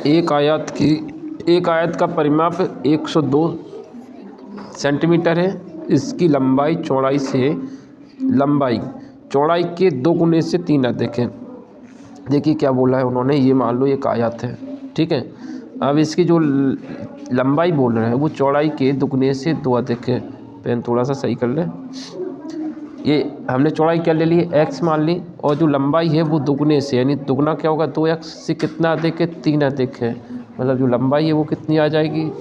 एक आयत का परिमाप 102 सेंटीमीटर है। इसकी लंबाई चौड़ाई के 2 गुने से 3 अधिक है। देखिए क्या बोला है उन्होंने, ये मान लो एक आयत है, ठीक है। अब इसकी जो लंबाई बोल रहे हैं वो चौड़ाई के 2 गुने से 2 अधिक है। पेन थोड़ा सा सही कर ले। ये हमने चौड़ाई क्या ले ली, x मान ली, और जो लंबाई है वो दुगने से, यानी दुगना क्या होगा, 2x से कितना अधिक है, 3 अधिक है। मतलब जो लंबाई है वो कितनी आ जाएगी,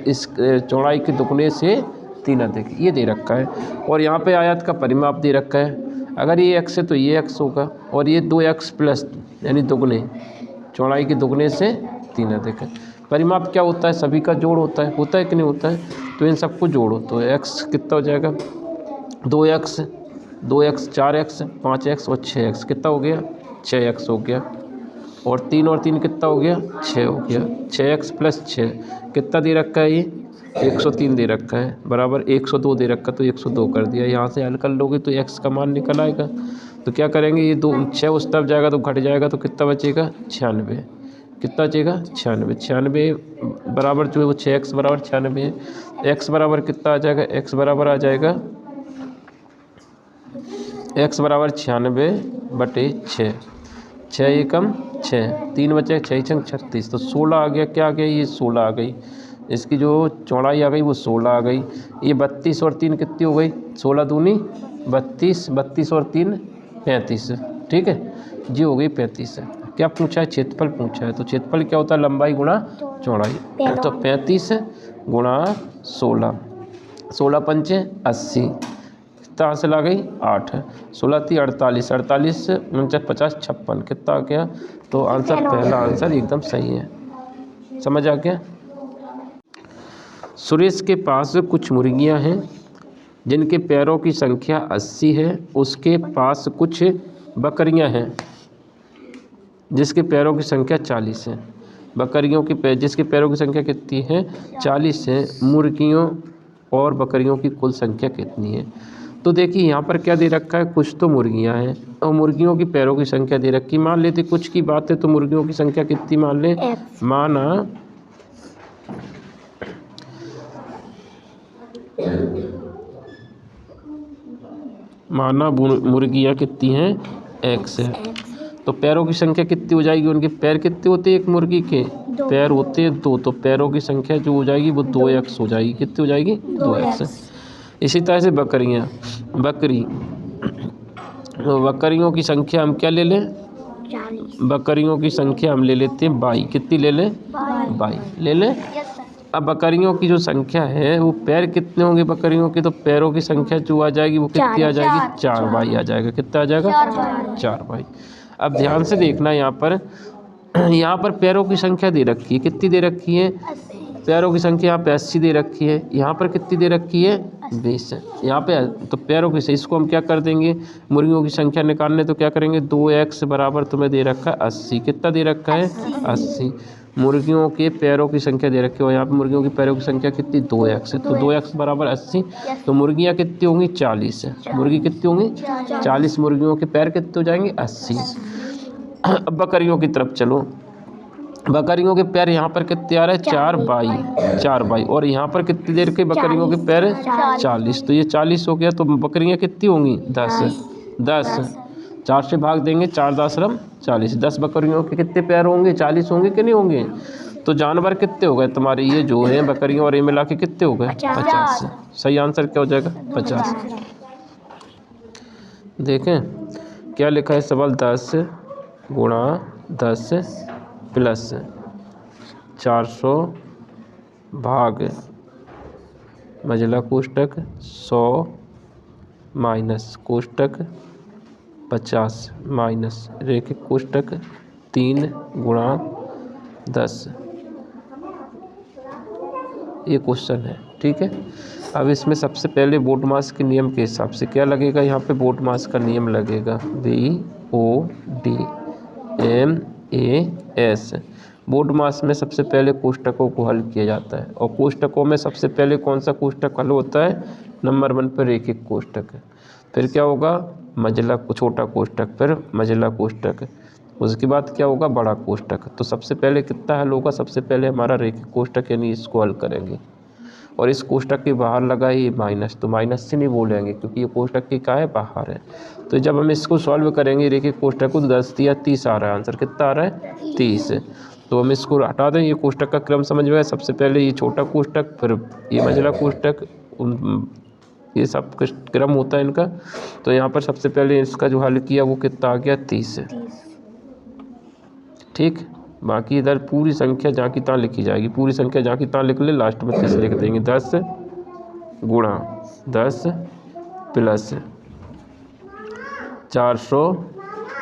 इस चौड़ाई के दुगने से 3 अधिक, ये दे रखा है। और यहाँ पे आयत का परिमाप दे रखा है। अगर ये x है तो ये x होगा, और ये 2x प्लस यानी दुगने, चौड़ाई के दुगने से 3 अधिक है। परिमाप क्या होता है, सभी का जोड़ होता है कि नहीं होता है। तो इन सबको जोड़ो तो x कितना हो जाएगा, 2x 4x 5x और 6x कितना हो गया, 6x हो गया। और 3 और 3 कितना हो गया, 6 हो गया। 6x प्लस 6 कितना दे रखा है, ये 103 दे रखा है, बराबर 102 दे रखा, तो 102 कर दिया। यहाँ से हल कर लोगे तो x का मान निकल आएगा। तो क्या करेंगे, ये 6 उस तरफ जाएगा तो घट जाएगा, तो कितना बचेगा, 96। कितना बचेगा, 96 बराबर जो है वो 6x बराबर 96 है। x बराबर कितना आ जाएगा, x बराबर आ जाएगा, x बराबर 96/6, 6 एकम 6, 3 बचे, 6 छंग 36, तो 16 आ गया। क्या आ गया, ये 16 आ गई। इसकी जो चौड़ाई आ गई वो 16 आ गई। ये 32 और 3 कितनी हो गई, 16 दूनी 32, 32 और 3 35, ठीक है जी, हो गई 35। क्या पूछा है, क्षेत्रफल पूछा है। तो क्षेत्रफल क्या होता है, लंबाई गुणा चौड़ाई। तो 35 गुणा 16, 16 पंचे 80, कितना हासिल आ गई, 8, 16 × 48, 48 49 50 56, कितना आ गया। तो आंसर, पहला आंसर एकदम सही है। समझ आ गया। सुरेश के पास कुछ मुर्गियां हैं जिनके पैरों की संख्या 80 है। उसके पास कुछ बकरियां हैं जिसके पैरों की संख्या 40 है। जिसके पैरों की संख्या कितनी है, 40 है। मुर्गियों और बकरियों की कुल संख्या कितनी है। तो देखिए यहाँ पर क्या दे रखा है, कुछ तो मुर्गियाँ हैं और मुर्गियों की पैरों की संख्या दे रखी। मान लेते कुछ की बात है तो मुर्गियों की संख्या कितनी मान लें, माना मुर्गियाँ कितनी हैं, x है। तो पैरों की संख्या कितनी हो जाएगी, उनके पैर कितने होते हैं, एक मुर्गी के पैर होते हैं 2, तो पैरों की संख्या जो हो जाएगी वो 2x हो जाएगी। कितनी हो जाएगी, 2x। इसी तरह से बकरियों की संख्या हम क्या ले लें, बकरियों की संख्या हम ले लेते हैं 22। कितनी ले लें, 22 ले लें। अब बकरियों की जो संख्या है वो पैर कितने होंगे बकरियों के, तो पैरों की संख्या जो आ जाएगी वो कितनी आ जाएगी, 4 22 आ जाएगा। कितना आ जाएगा, 4 22। अब ध्यान से देखना, यहाँ पर पैरों की संख्या दे रखी है, कितनी दे रखी है, पैरों की संख्या यहाँ पे 80 दे रखी है। यहाँ पर कितनी दे रखी है, 20 है यहाँ पे। तो पैरों की, इसको हम क्या कर देंगे, मुर्गियों की संख्या निकालने तो क्या करेंगे, 2x बराबर तुम्हें दे रखा है 80। कितना दे रखा है, 80। मुर्गियों के पैरों की संख्या दे रखी है और यहाँ पे मुर्गियों की पैरों की संख्या कितनी, 2x है। तो 2x बराबर 80। तो मुर्गियाँ कितनी होंगी, 40 है। मुर्गी कितनी होंगी, 40। मुर्गियों के पैर कितने हो जाएंगे, 80। अब बकरियों की तरफ चलो। बकरियों के पैर यहाँ पर कितने आ रहे हैं, 4 22। और यहाँ पर कितनी देर के बकरियों के पैर, 40। तो ये 40 हो गया। तो बकरियाँ कितनी होंगी, 10। 4 से भाग देंगे, 4 10 40। 10 बकरियों के कितने पैर होंगे, 40 होंगे कि नहीं होंगे। तो जानवर कितने हो गए तुम्हारे, ये जो है बकरियाँ और ये मिला के कितने हो गए, 50। सही आंसर क्या हो जाएगा, 50। देखें क्या लिखा है सवाल, 10 गुणा 10 प्लस 400 भाग मझला कोष्टक 100 माइनस कोष्टक 50 माइनस रेखिक कोष्टक 3 गुणा 10। ये क्वेश्चन है, ठीक है। अब इसमें सबसे पहले बोट मास के नियम के हिसाब से क्या लगेगा, यहाँ पे बोट मास का नियम लगेगा, BODMAS। बोट मास में सबसे पहले कोष्टकों को हल किया जाता है और कोष्टकों में सबसे पहले कौन सा कोष्टक हल होता है, नंबर 1 पर रेखिक कोष्टक। फिर क्या होगा, मझला छोटा कोष्टक, फिर मझला कोष्टक, उसके बाद क्या होगा, बड़ा कोष्टक। तो सबसे पहले कितना हल होगा, सबसे पहले हमारा रेखिक कोष्टक यानी इसको हल करेंगे। और इस कोष्टक के बाहर लगा है ये माइनस, तो माइनस से नहीं बोलेंगे क्योंकि ये कोष्टक के क्या है, बाहर है। तो जब हम इसको सॉल्व करेंगे रेखिक कोष्टक को, तो 10 या 30 आ रहा है आंसर। कितना आ रहा है, 30। तो हम इसको हटा दें। ये कोष्टक का क्रम समझ में आया। सबसे पहले ये छोटा कोष्टक, फिर ये मंझला कोष्टक, ये सब क्रम होता है इनका। तो यहाँ पर सबसे पहले इसका जो हल किया वो कितना आ गया, 30। ठीक, बाकी इधर पूरी संख्या जहाँ की तहाँ लिखी जाएगी। पूरी संख्या जहाँ की तहाँ लिख ले, लास्ट में 30 लिख देंगे। 10 गुणा 10 प्लस 400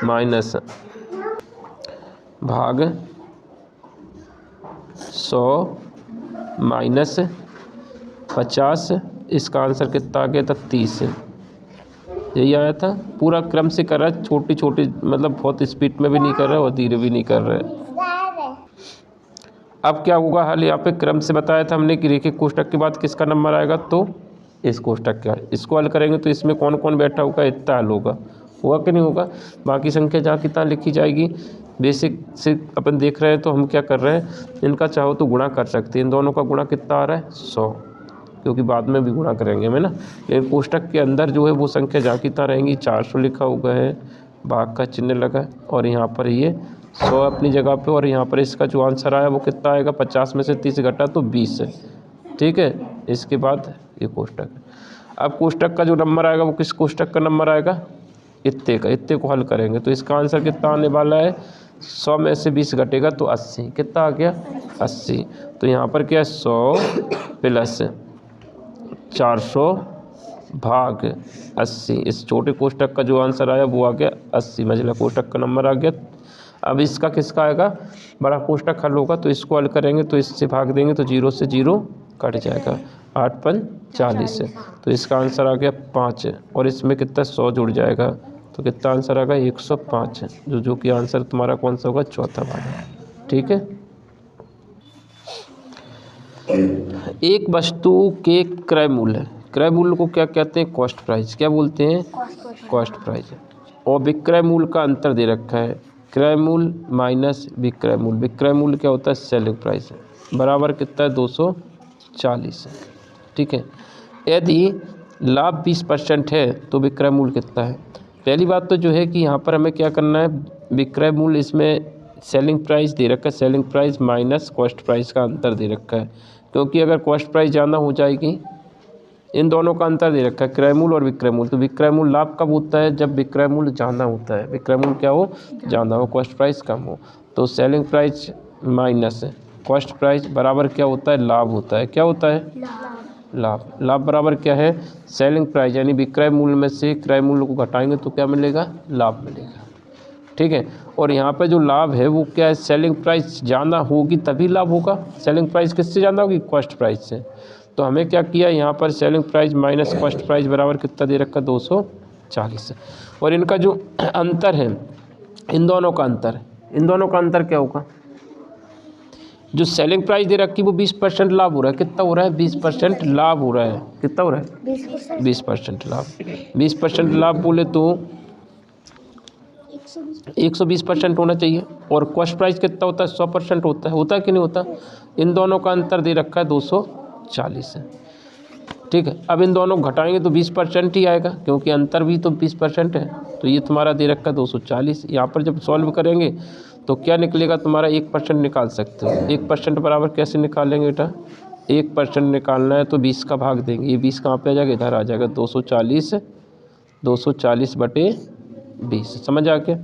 माइनस भाग 100 माइनस 50। इसका आंसर कितना आ गया था, 30। यही आया था। पूरा क्रम से कर रहा है, छोटी छोटी, मतलब बहुत स्पीड में भी नहीं कर रहा है और धीरे भी नहीं कर रहा है। अब क्या होगा हल, यहाँ पे क्रम से बताया था हमने कि रेखिक कोष्टक के बाद किसका नंबर आएगा, तो इस कोष्टक का। इसको हल करेंगे तो इसमें कौन कौन बैठा होगा, इतना हल होगा कि नहीं होगा। बाकी संख्या जहाँ की तहाँ लिखी जाएगी। बेसिक से अपन देख रहे हैं तो हम क्या कर रहे हैं, इनका चाहो तो गुणा कर सकते हैं। इन दोनों का गुणा कितना आ रहा है, 100, क्योंकि बाद में भी गुणा करेंगे हमें ना। लेकिन कोष्टक के अंदर जो है वो संख्या जहाँ की तहाँ रहेंगी। 400 लिखा हुआ है, भाग का चिन्ह लगा है, और यहाँ पर ये 100 अपनी जगह पे। और यहाँ पर इसका जो आंसर आया वो कितना आएगा, 50 में से 30 घटा तो 20 है। ठीक है, इसके बाद ये कोष्टक है। अब कोष्टक का जो नंबर आएगा वो किस कोष्टक का नंबर आएगा, इतने का। इतने को हल करेंगे तो इसका आंसर कितना आने वाला है, 100 में से 20 घटेगा तो 80। कितना आ गया, 80। तो यहाँ पर क्या है, 100 प्लस 400 भाग 80। इस छोटे कोष्टक का जो आंसर आया वो आ गया 80। मंझला कोष्टक का नंबर आ गया। अब इसका किसका आएगा, बड़ा कोष्टक हल होगा तो इसको हल करेंगे तो इससे भाग देंगे तो 0 से 0 कट जाएगा। 8 5 40 है, तो इसका आंसर आ गया 5। और इसमें कितना 100 जुड़ जाएगा तो कितना आंसर आएगा, 105 है। जो कि आंसर तुम्हारा कौन सा होगा, चौथा वाला। ठीक है। एक वस्तु के क्रय मूल्य, क्रय मूल्य को क्या कहते हैं, कॉस्ट प्राइस। क्या बोलते हैं, कॉस्ट प्राइस। और विक्रय मूल्य का अंतर दे रखा है, क्रय मूल्य माइनस विक्रय मूल्य। विक्रय मूल्य क्या होता है, सेलिंग प्राइस, बराबर कितना है, 240 है। ठीक है। यदि लाभ 20% है तो विक्रय मूल्य कितना है। पहली बात तो जो है कि यहाँ पर हमें क्या करना है, विक्रय मूल्य, इसमें सेलिंग प्राइस दे रखा है, selling price minus cost price का अंतर दे रखा है। क्योंकि अगर कॉस्ट प्राइस ज़्यादा हो जाएगी, इन दोनों का अंतर दे रखा है, क्रय मूल्य और विक्रय मूल्य। तो विक्रय मूल्य लाभ कब होता है, जब विक्रय मूल्य ज़्यादा होता है। विक्रय मूल्य क्या हो, ज़्यादा हो, कॉस्ट प्राइस कम हो। तो selling price minus cost price बराबर क्या होता है, लाभ होता है। क्या होता है, लाभ। लाभ बराबर क्या है, सेलिंग प्राइस, यानी विक्रय मूल्य में से क्रय मूल्य को घटाएंगे तो क्या मिलेगा, लाभ मिलेगा। ठीक है। और यहाँ पे जो लाभ है वो क्या है, सेलिंग प्राइस ज़्यादा होगी तभी लाभ होगा। सेलिंग प्राइस किससे ज़्यादा होगी, कॉस्ट प्राइस से। तो हमें क्या किया, यहाँ पर selling price minus cost price बराबर कितना दे रखा, 240। और इनका जो अंतर है, इन दोनों का अंतर क्या होगा, जो सेलिंग प्राइस दे रखी वो 20% लाभ हो रहा है। कितना हो रहा है, 20% लाभ हो रहा है। कितना हो रहा है, 20% लाभ। 20% लाभ बोले तो 120% होना चाहिए। और कॉस्ट प्राइस कितना होता है, 100% होता है कि नहीं होता। इन दोनों का अंतर दे रखा है 240 है। ठीक है। अब इन दोनों घटाएंगे तो 20% ही आएगा, क्योंकि अंतर भी तो 20% है। तो ये तुम्हारा दे रखा है 240। यहाँ पर जब सॉल्व करेंगे तो क्या निकलेगा, तुम्हारा 1% निकाल सकते हो। 1% बराबर कैसे निकालेंगे बेटा, 1% निकालना है तो 20 का भाग देंगे। ये 20 कहाँ पे आ जाएगा, इधर आ जाएगा। 240 बटे 20, समझ आ गया।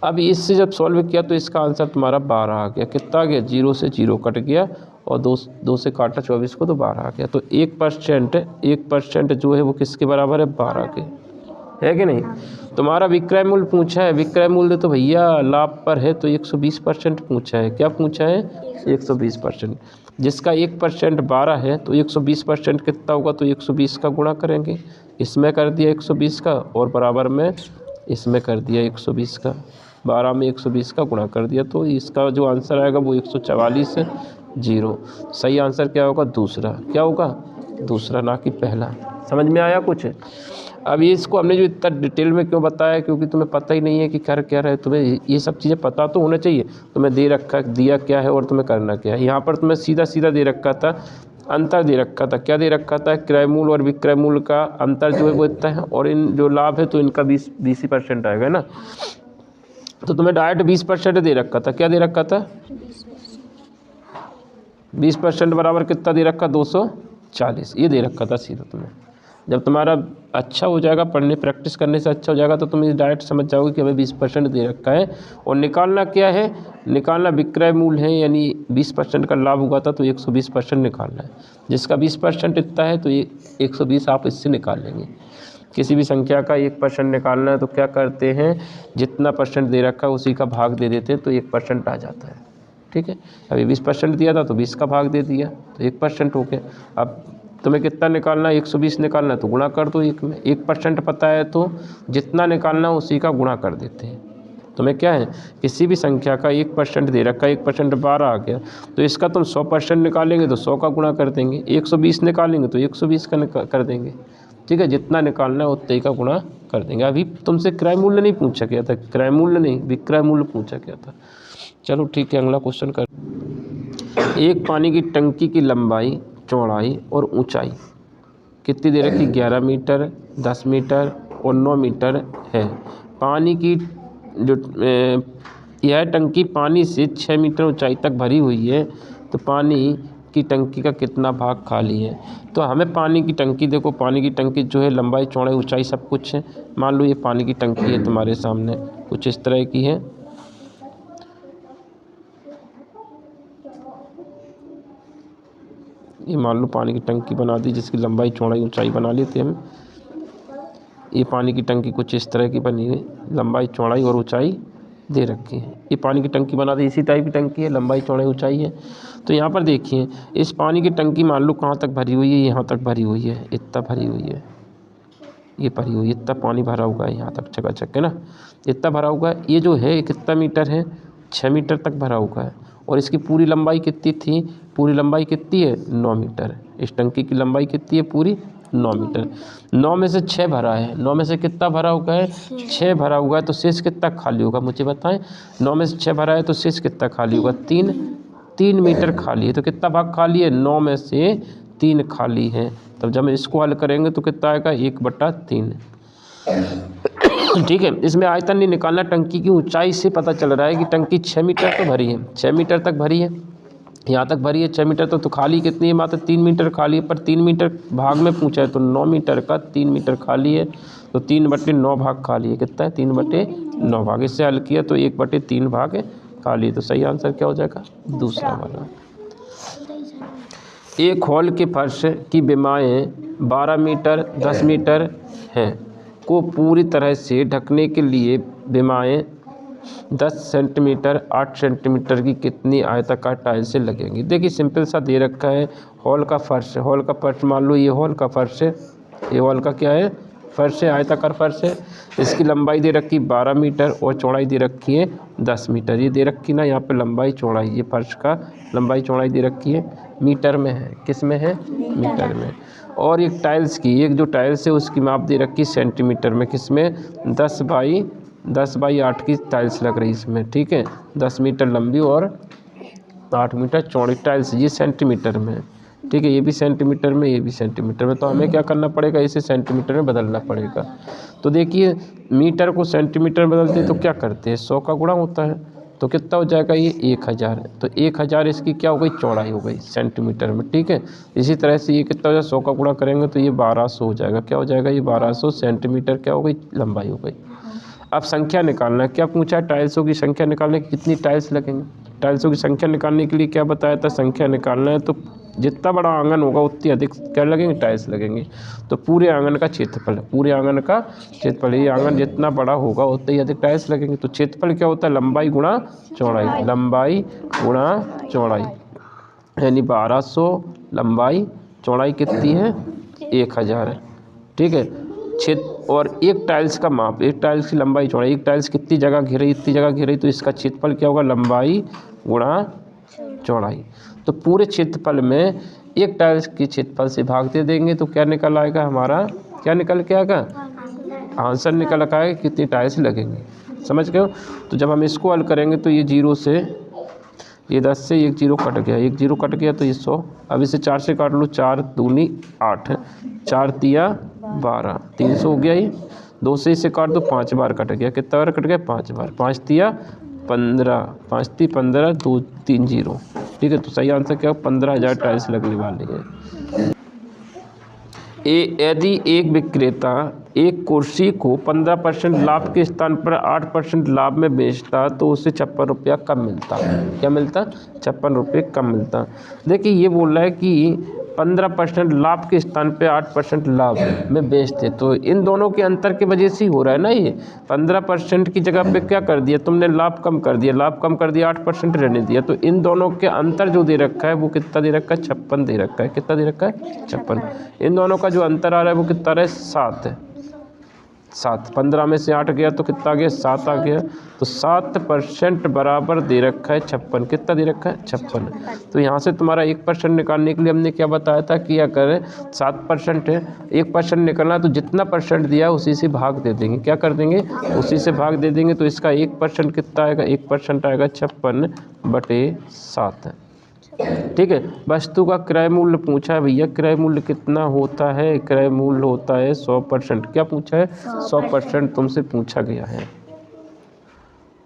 अब इससे जब सॉल्व किया तो इसका आंसर तुम्हारा 12 आ गया। कितना आ गया, 0 से 0 कट गया और 2 से काटा 24 को तो 12 आ गया। तो 1% जो है वो किसके बराबर है, 12 के, है कि नहीं। तुम्हारा विक्रय मूल्य पूछा है, विक्रय मूल्य तो भैया लाभ पर है तो 120% पूछा है। क्या पूछा है, 120%। जिसका 1% 12 है तो 120% कितना होगा, तो 120 का गुणा करेंगे। इसमें कर दिया 120 का और बराबर में इसमें कर दिया 120 का। 12 में 120 का गुणा कर दिया तो इसका जो आंसर आएगा वो 144 है, 0। सही आंसर क्या होगा, दूसरा। क्या होगा, दूसरा, ना कि पहला। समझ में आया कुछ। अब ये इसको हमने जो इतना डिटेल में क्यों बताया, क्योंकि तुम्हें पता ही नहीं है कि कर क्या रहे, तुम्हें ये सब चीज़ें पता तो होना चाहिए। तुम्हें दे रखा दिया क्या है और तुम्हें करना क्या है। यहाँ पर तुम्हें सीधा सीधा दे रखा था, अंतर दे रखा था। क्या दे रखा था? क्रय मूल्य और विक्रय मूल्य का अंतर जो है वो इतना है, और इन जो लाभ है तो इनका 20% आएगा ना। तो तुम्हें डायरेक्ट 20% दे रखा था। क्या दे रखा था? 20% बराबर कितना दे रखा? 240। ये दे रखा था सीधा तुम्हें। जब तुम्हारा अच्छा हो जाएगा, पढ़ने प्रैक्टिस करने से अच्छा हो जाएगा, तो तुम ये डायरेक्ट समझ जाओगे कि हमें 20% दे रखा है। और निकालना क्या है? निकालना विक्रय मूल्य है, यानी 20% का लाभ हुआ था तो 120% निकालना है। जिसका 20% इतना है तो ये 120 आप इससे निकाल लेंगे। किसी भी संख्या का 1% निकालना है तो क्या करते हैं, जितना परसेंट दे रखा है उसी का भाग दे देते हैं तो 1% आ जाता है। ठीक है, अभी 20% दिया था तो 20 का भाग दे दिया तो 1% हो गया। अब तुम्हें कितना निकालना है? 120 निकालना है तो गुणा कर दो 1 में। 1% पता है तो जितना निकालना उसी का गुणा कर देते हैं। तुम्हें क्या है, किसी भी संख्या का 1% दे रखा है, 1% 12 आ गया, तो इसका तुम 100% निकालेंगे तो 100 का गुणा कर देंगे। 120 निकालेंगे तो 120 का कर देंगे। ठीक है, जितना निकालना है उतने का गुणा कर देंगे। अभी तुमसे क्रय मूल्य नहीं पूछा गया था, क्रय मूल्य नहीं विक्रय मूल्य पूछा गया था। चलो ठीक है, अगला क्वेश्चन कर। एक पानी की टंकी की लंबाई, चौड़ाई और ऊंचाई कितनी दे रखी? 11 मीटर, 10 मीटर और 9 मीटर है। पानी की जो यह टंकी पानी से 6 मीटर ऊंचाई तक भरी हुई है, तो पानी की टंकी का कितना भाग खाली है? तो हमें पानी की टंकी, देखो पानी की टंकी जो है लंबाई चौड़ाई ऊंचाई सब कुछ है। मान लो ये पानी की टंकी है तुम्हारे सामने, कुछ इस तरह की है। ये मान लो पानी की टंकी बना दी जिसकी लंबाई चौड़ाई ऊंचाई बना लेते हम। ये पानी की टंकी कुछ इस तरह की बनी हुई, लंबाई चौड़ाई और ऊंचाई दे रखी है। ये पानी की टंकी बना दी, इसी टाइप की टंकी है, लंबाई चौड़ाई ऊंचाई है। तो यहाँ पर देखिए, इस पानी की टंकी मान लो कहाँ तक भरी हुई है, यहाँ तक भरी हुई है, इतना भरी हुई है, ये भरी हुई, इतना पानी भरा हुआ है यहाँ तक चकाचक है ना, इतना भरा हुआ है। ये जो है कितना मीटर है? 6 मीटर तक भरा हुआ है। और इसकी पूरी लंबाई कितनी थी? पूरी लंबाई कितनी है? 9 मीटर। इस टंकी की लंबाई कितनी है? पूरी 9 मीटर। 9 में से 6 भरा है, 9 में से कितना भरा हुआ है? 6 भरा हुआ है, तो शेष कितना खाली होगा मुझे बताएं। 9 में से 6 भरा है तो शेष कितना खाली होगा? 3 मीटर खाली है। तो कितना भाग खाली है? 9 में से 3 खाली है। तब जब हम इसको हल करेंगे तो कितना आएगा? 1/3। ठीक है, इसमें आयतन नहीं निकालना, टंकी की ऊंचाई से पता चल रहा है कि टंकी 6 मीटर तो भरी है, 6 मीटर तक भरी है, यहाँ तक भरी है 6 मीटर तो खाली कितनी है? मात्र 3 मीटर खाली है। पर 3 मीटर भाग में पूछा है तो 9 मीटर का 3 मीटर खाली है, तो 3/9 भाग खाली है। कितना है? 3/9 भाग। इससे हल किया तो 1/3 भाग खाली है। तो सही आंसर क्या हो जाएगा? दूसरा वाला। एक हॉल के फर्श की विमाएँ 12 मीटर 10 मीटर हैं को पूरी तरह से ढकने के लिए विमाएँ 10 सेंटीमीटर 8 सेंटीमीटर की कितनी आयताकार टाइल्स से लगेंगी? देखिए सिंपल सा दे रखा है, हॉल का फर्श, हॉल का फर्श मान लो ये हॉल का फर्श है, ये हॉल का क्या है? फर्श है, आयताकार फर्श है। इसकी लंबाई दे रखी 12 मीटर और चौड़ाई दे रखी है 10 मीटर। ये दे रखी ना यहाँ पे लंबाई चौड़ाई, ये फर्श का लंबाई चौड़ाई दे रखी है मीटर में है। किस में है? मीटर में। और एक टाइल्स की, एक जो टाइल्स है उसकी माप दे रखी सेंटीमीटर में। किस में? 10 बाई 8 की टाइल्स लग रही इसमें। ठीक है, 10 मीटर लंबी और 8 मीटर चौड़ी टाइल्स, ये सेंटीमीटर में। ठीक है, ये भी सेंटीमीटर में, ये भी सेंटीमीटर में। तो हमें क्या करना पड़ेगा? इसे सेंटीमीटर में बदलना पड़ेगा। तो देखिए मीटर को सेंटीमीटर में बदलते तो क्या करते हैं? 100 का गुणा होता है, तो कितना हो जाएगा? ये 1000। तो 1000 इसकी क्या हो गई? चौड़ाई हो गई सेंटीमीटर में। ठीक है, इसी तरह से ये कितना हो जाएगा? 100 का गुणा करेंगे तो ये 1200 हो जाएगा। क्या हो जाएगा? ये 1200 सेंटीमीटर क्या हो गई? लंबाई हो गई। अब संख्या निकालना है। क्या पूछा है? टाइल्सों की संख्या निकालने की कितनी टाइल्स लगेंगे। टाइल्सों की संख्या निकालने के लिए क्या बताया था? संख्या निकालना है तो जितना बड़ा आंगन होगा उतनी अधिक क्या लगेंगे? टाइल्स लगेंगे। तो पूरे आंगन का क्षेत्रफल, पूरे आंगन का क्षेत्रफल, ये आंगन जितना बड़ा होगा उतने ही अधिक टाइल्स लगेंगे। तो क्षेत्रफल क्या होता है? लंबाई गुणा चौड़ाई, लंबाई गुणा चौड़ाई, यानी 1200 लंबाई, चौड़ाई कितनी है? 1000 है। ठीक है, और एक टाइल्स का माप, एक टाइल्स की लंबाई चौड़ाई, एक टाइल्स कितनी जगह घेरे? इतनी जगह घेरे, तो इसका क्षेत्रफल क्या होगा? लंबाई गुणा चौड़ाई। तो पूरे क्षेत्रफल में एक टाइल्स के क्षेत्रफल से भाग दे देंगे तो क्या निकल आएगा हमारा? क्या निकल के आएगा? आंसर निकल रखा है कितनी टाइल्स लगेंगी, समझ गए हो। तो जब हम इसको हल करेंगे तो ये 0 से, ये 10 से 1 0 कट गया, 1 0 कट गया तो ये 100। अब इसे 4 से काट लो, 4 दूनी 8, 4 तिया 12, 300 हो गया ये। 2 से इसे काट दो, 5 बार कट गया, कितना बार कट गया, 5 बार, 5 तिया 15, 5 ती 15, 2 3 0, ठीक है। तो सही आंसर क्या हो, 15,000 टाइल्स लगने वाली है। यदि एक विक्रेता एक कुर्सी को 15% लाभ के स्थान पर 8% लाभ में बेचता तो उसे 56 रुपया कम मिलता। क्या मिलता, 56 रुपये कम मिलता। देखिए ये बोल रहा है कि 15% लाभ के स्थान पे 8% लाभ में बेचते, तो इन दोनों के अंतर की वजह से ही हो रहा है ना ये। 15% की जगह पे क्या कर दिया तुमने, लाभ कम कर दिया, लाभ कम कर दिया, 8% रहने दिया, तो इन दोनों के अंतर जो दे रखा है वो कितना दे रखा है, 56 दे रखा है। कितना दे रखा है, 56। इन दोनों का जो अंतर आ रहा है वो कितना रहा है, 7 है, 7। 15 में से 8 गया तो कितना आ गया, 7 आ गया। तो 7% बराबर दे रखा है 56। कितना दे रखा है, 56। तो यहाँ से तुम्हारा 1% निकालने के लिए हमने क्या बताया था कि अगर 7% है, 1% निकलना तो जितना परसेंट दिया उसी से भाग दे देंगे। क्या कर देंगे, उसी से भाग दे देंगे। तो इसका 1% कितना आएगा, 1% आएगा 56/7, ठीक है। वस्तु का क्रय मूल्य पूछा है भैया, क्रय मूल्य कितना होता है, क्रय मूल्य होता है 100%। क्या पूछा है, 100% तुमसे पूछा गया है।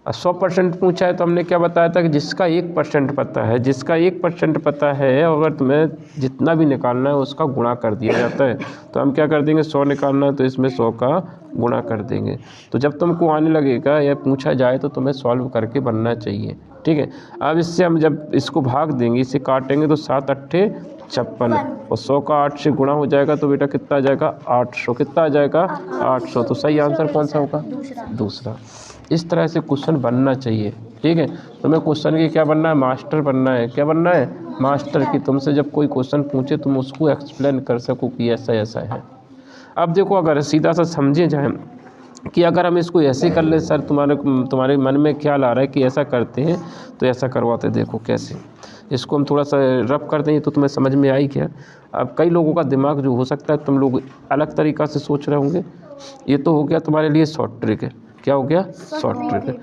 100% पूछा है तो हमने क्या बताया था कि जिसका 1% पता है, जिसका 1% पता है, अगर तुम्हें जितना भी निकालना है उसका गुणा कर दिया जाता है। तो हम क्या कर देंगे, 100 निकालना है तो इसमें 100 का गुणा कर देंगे। तो जब तुमको आने लगेगा या पूछा जाए तो तुम्हें सॉल्व करके बनना चाहिए, ठीक है। अब इससे हम जब इसको भाग देंगे, इसे काटेंगे तो 7 8 56 और 100 का 8 से गुणा हो जाएगा तो बेटा कितना आ जाएगा, 800। कितना आ जाएगा, 800। तो सही आंसर कौन सा होगा, दूसरा। इस तरह से क्वेश्चन बनना चाहिए, ठीक है। तुम्हें क्वेश्चन की क्या बनना है, मास्टर बनना है। क्या बनना है, मास्टर की। तुमसे जब कोई क्वेश्चन पूछे तुम उसको एक्सप्लेन कर सको कि ऐसा ऐसा है। अब देखो अगर सीधा सा समझे जाए कि अगर हम इसको ऐसे कर ले, सर तुम्हारे मन में ख्याल आ रहा है कि ऐसा करते हैं तो ऐसा करवाते। देखो कैसे, इसको हम थोड़ा सा रफ कर दें तो तुम्हें समझ में आई क्या। अब कई लोगों का दिमाग जो हो सकता है तुम लोग अलग तरीक़ा से सोच रहे होंगे। ये तो हो गया तुम्हारे लिए शॉर्ट ट्रिक है। क्या हो गया, शॉर्ट ट्रिक है।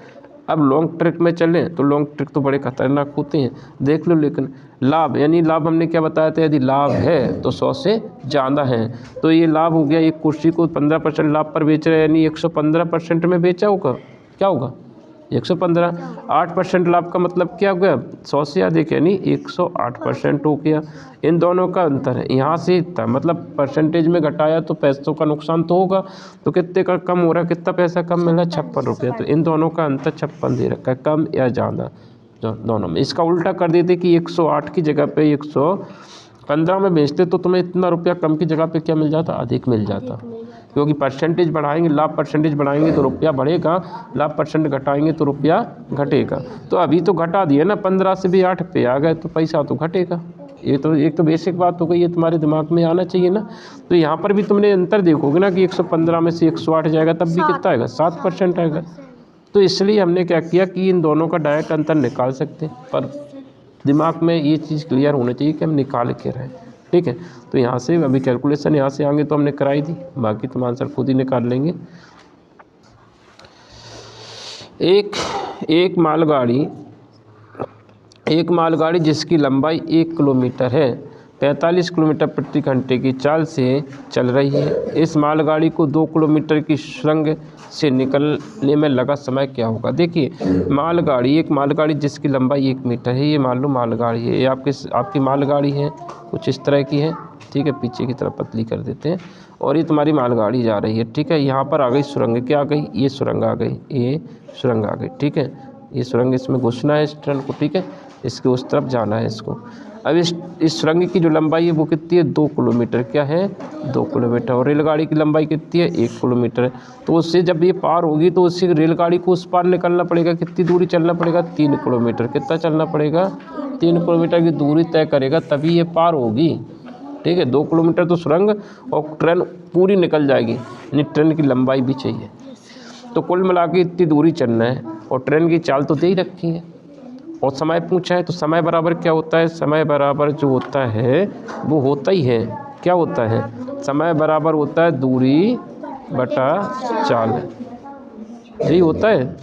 अब लॉन्ग ट्रिक में चलें तो लॉन्ग ट्रिक तो बड़े खतरनाक होते हैं, देख लो। लेकिन लाभ, यानी लाभ हमने क्या बताया था, यदि लाभ है तो 100 से ज़्यादा है। तो ये लाभ हो गया, एक कुर्सी को 15% लाभ पर बेच रहे हैं, यानी 115% में बेचा होगा। क्या होगा, 115। 8% लाभ का मतलब क्या हो गया, 100 से अधिक, यानी 108% हो गया। इन दोनों का अंतर है, यहाँ से था, मतलब परसेंटेज में घटाया तो पैसों का नुकसान तो होगा। तो कितने का कम हो रहा है, कितना पैसा कम मिला, 56 रुपये। तो इन दोनों का अंतर 56 दे रखा है, कम या ज़्यादा दोनों में। इसका उल्टा कर देते कि 108 की जगह पे 115 में बेचते तो तुम्हें इतना रुपया कम की जगह पे क्या मिल जाता, अधिक मिल जाता। क्योंकि परसेंटेज बढ़ाएंगे, लाभ परसेंटेज बढ़ाएंगे तो रुपया बढ़ेगा, लाभ परसेंट घटाएंगे तो रुपया घटेगा। तो अभी तो घटा दिया ना, 15 से भी 8 पे आ गए तो पैसा तो घटेगा। ये तो एक तो बेसिक बात हो गई, ये तुम्हारे दिमाग में आना चाहिए ना। तो यहाँ पर भी तुमने अंतर देखोगे ना कि 115 में से 108 जाएगा तब भी कितना आएगा, 7% आएगा। तो इसलिए हमने क्या किया कि इन दोनों का डायरेक्ट अंतर निकाल सकते हैं, पर दिमाग में ये चीज़ क्लियर होनी चाहिए कि हम निकाल के रहें, ठीक है। तो यहाँ से अभी कैलकुलेशन यहाँ से आगे तो हमने कराई थी, बाकी तुम आंसर खुद ही निकाल लेंगे। एक मालगाड़ी जिसकी लंबाई 1 किलोमीटर है, 45 किलोमीटर प्रति घंटे की चाल से चल रही है। इस मालगाड़ी को 2 किलोमीटर की सुरंग से निकलने में लगा समय क्या होगा। देखिए एक मालगाड़ी जिसकी लंबाई 1 मीटर है, ये मान लो मालगाड़ी है, ये आपकी मालगाड़ी है, कुछ इस तरह की है, ठीक है। पीछे की तरफ पतली कर देते हैं और ये तुम्हारी मालगाड़ी जा रही है, ठीक है। यहाँ पर आ गई सुरंग, क्या आ गई, ये सुरंग आ गई, ये सुरंग आ गई, ठीक है। ये सुरंग, इसमें घुसना है इस ट्रेन को, ठीक है, इसके उस तरफ जाना है इसको। अब इस सुरंग की जो लंबाई है वो कितनी है, 2 किलोमीटर। क्या है, 2 किलोमीटर। और रेलगाड़ी की लंबाई कितनी है, 1 किलोमीटर। तो उससे जब ये पार होगी तो उससे रेलगाड़ी को उस पार निकलना पड़ेगा, कितनी दूरी चलना पड़ेगा, 3 किलोमीटर। कितना चलना पड़ेगा, 3 किलोमीटर की दूरी तय करेगा तभी ये पार होगी, ठीक है। 2 किलोमीटर तो सुरंग और ट्रेन पूरी निकल जाएगी, यानी ट्रेन की लंबाई भी चाहिए। तो कुल मिला के इतनी दूरी चलना है और ट्रेन की चाल तो दे ही रखी है और समय पूछा है। तो समय बराबर क्या होता है, समय बराबर जो होता है वो होता ही है, क्या होता है, समय बराबर होता है दूरी बटा चाल, यही होता है।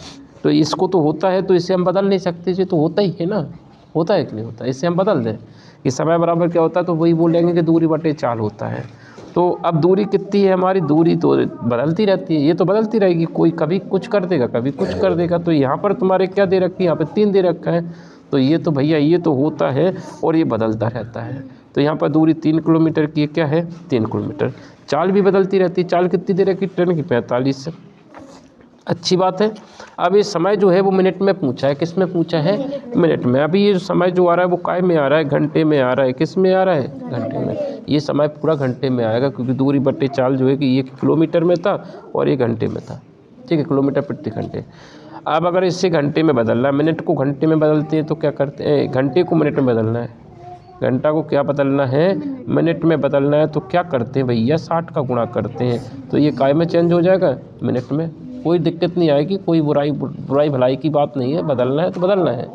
तो इसको तो होता है, तो इसे हम बदल नहीं सकते, ये तो होता ही है ना, होता है कि नहीं होता, इससे हम बदल दें कि समय बराबर क्या होता है, तो वही बोलेंगे कि दूरी बटे चाल होता है। तो अब दूरी कितनी है हमारी, दूरी तो बदलती रहती है, ये तो बदलती रहेगी, कोई कभी कुछ कर देगा कभी कुछ कर देगा। तो यहाँ पर तुम्हारे क्या दे रखी है, यहाँ पे 3 दे रखा है, तो ये तो भैया ये तो होता है और ये बदलता रहता है। तो यहाँ पर दूरी 3 किलोमीटर की क्या है, 3 किलोमीटर। चाल भी बदलती रहती है, चाल कितनी दे रखी, ट्रेन की 45। अच्छी बात है। अब ये समय जो है वो मिनट में पूछा है, किस में पूछा है, मिनट में। अभी ये समय जो आ रहा है वो काय में आ रहा है, घंटे में आ रहा है, किस में आ रहा है, घंटे में। ये समय पूरा घंटे में आएगा, क्योंकि दूरी बट्टे चाल जो है कि ये किलोमीटर में था और ये घंटे में था, ठीक है, किलोमीटर प्रति घंटे। अब अगर इससे घंटे में बदलना है, मिनट को घंटे में बदलते हैं तो क्या करते हैं, घंटे को मिनट में बदलना है, घंटा को क्या बदलना है, मिनट में बदलना है, तो क्या करते हैं भैया, 60 का गुणा करते हैं, तो ये काय में चेंज हो जाएगा, मिनट में। कोई दिक्कत नहीं आएगी, कोई बुराई भलाई की बात नहीं है, बदलना है तो बदलना है,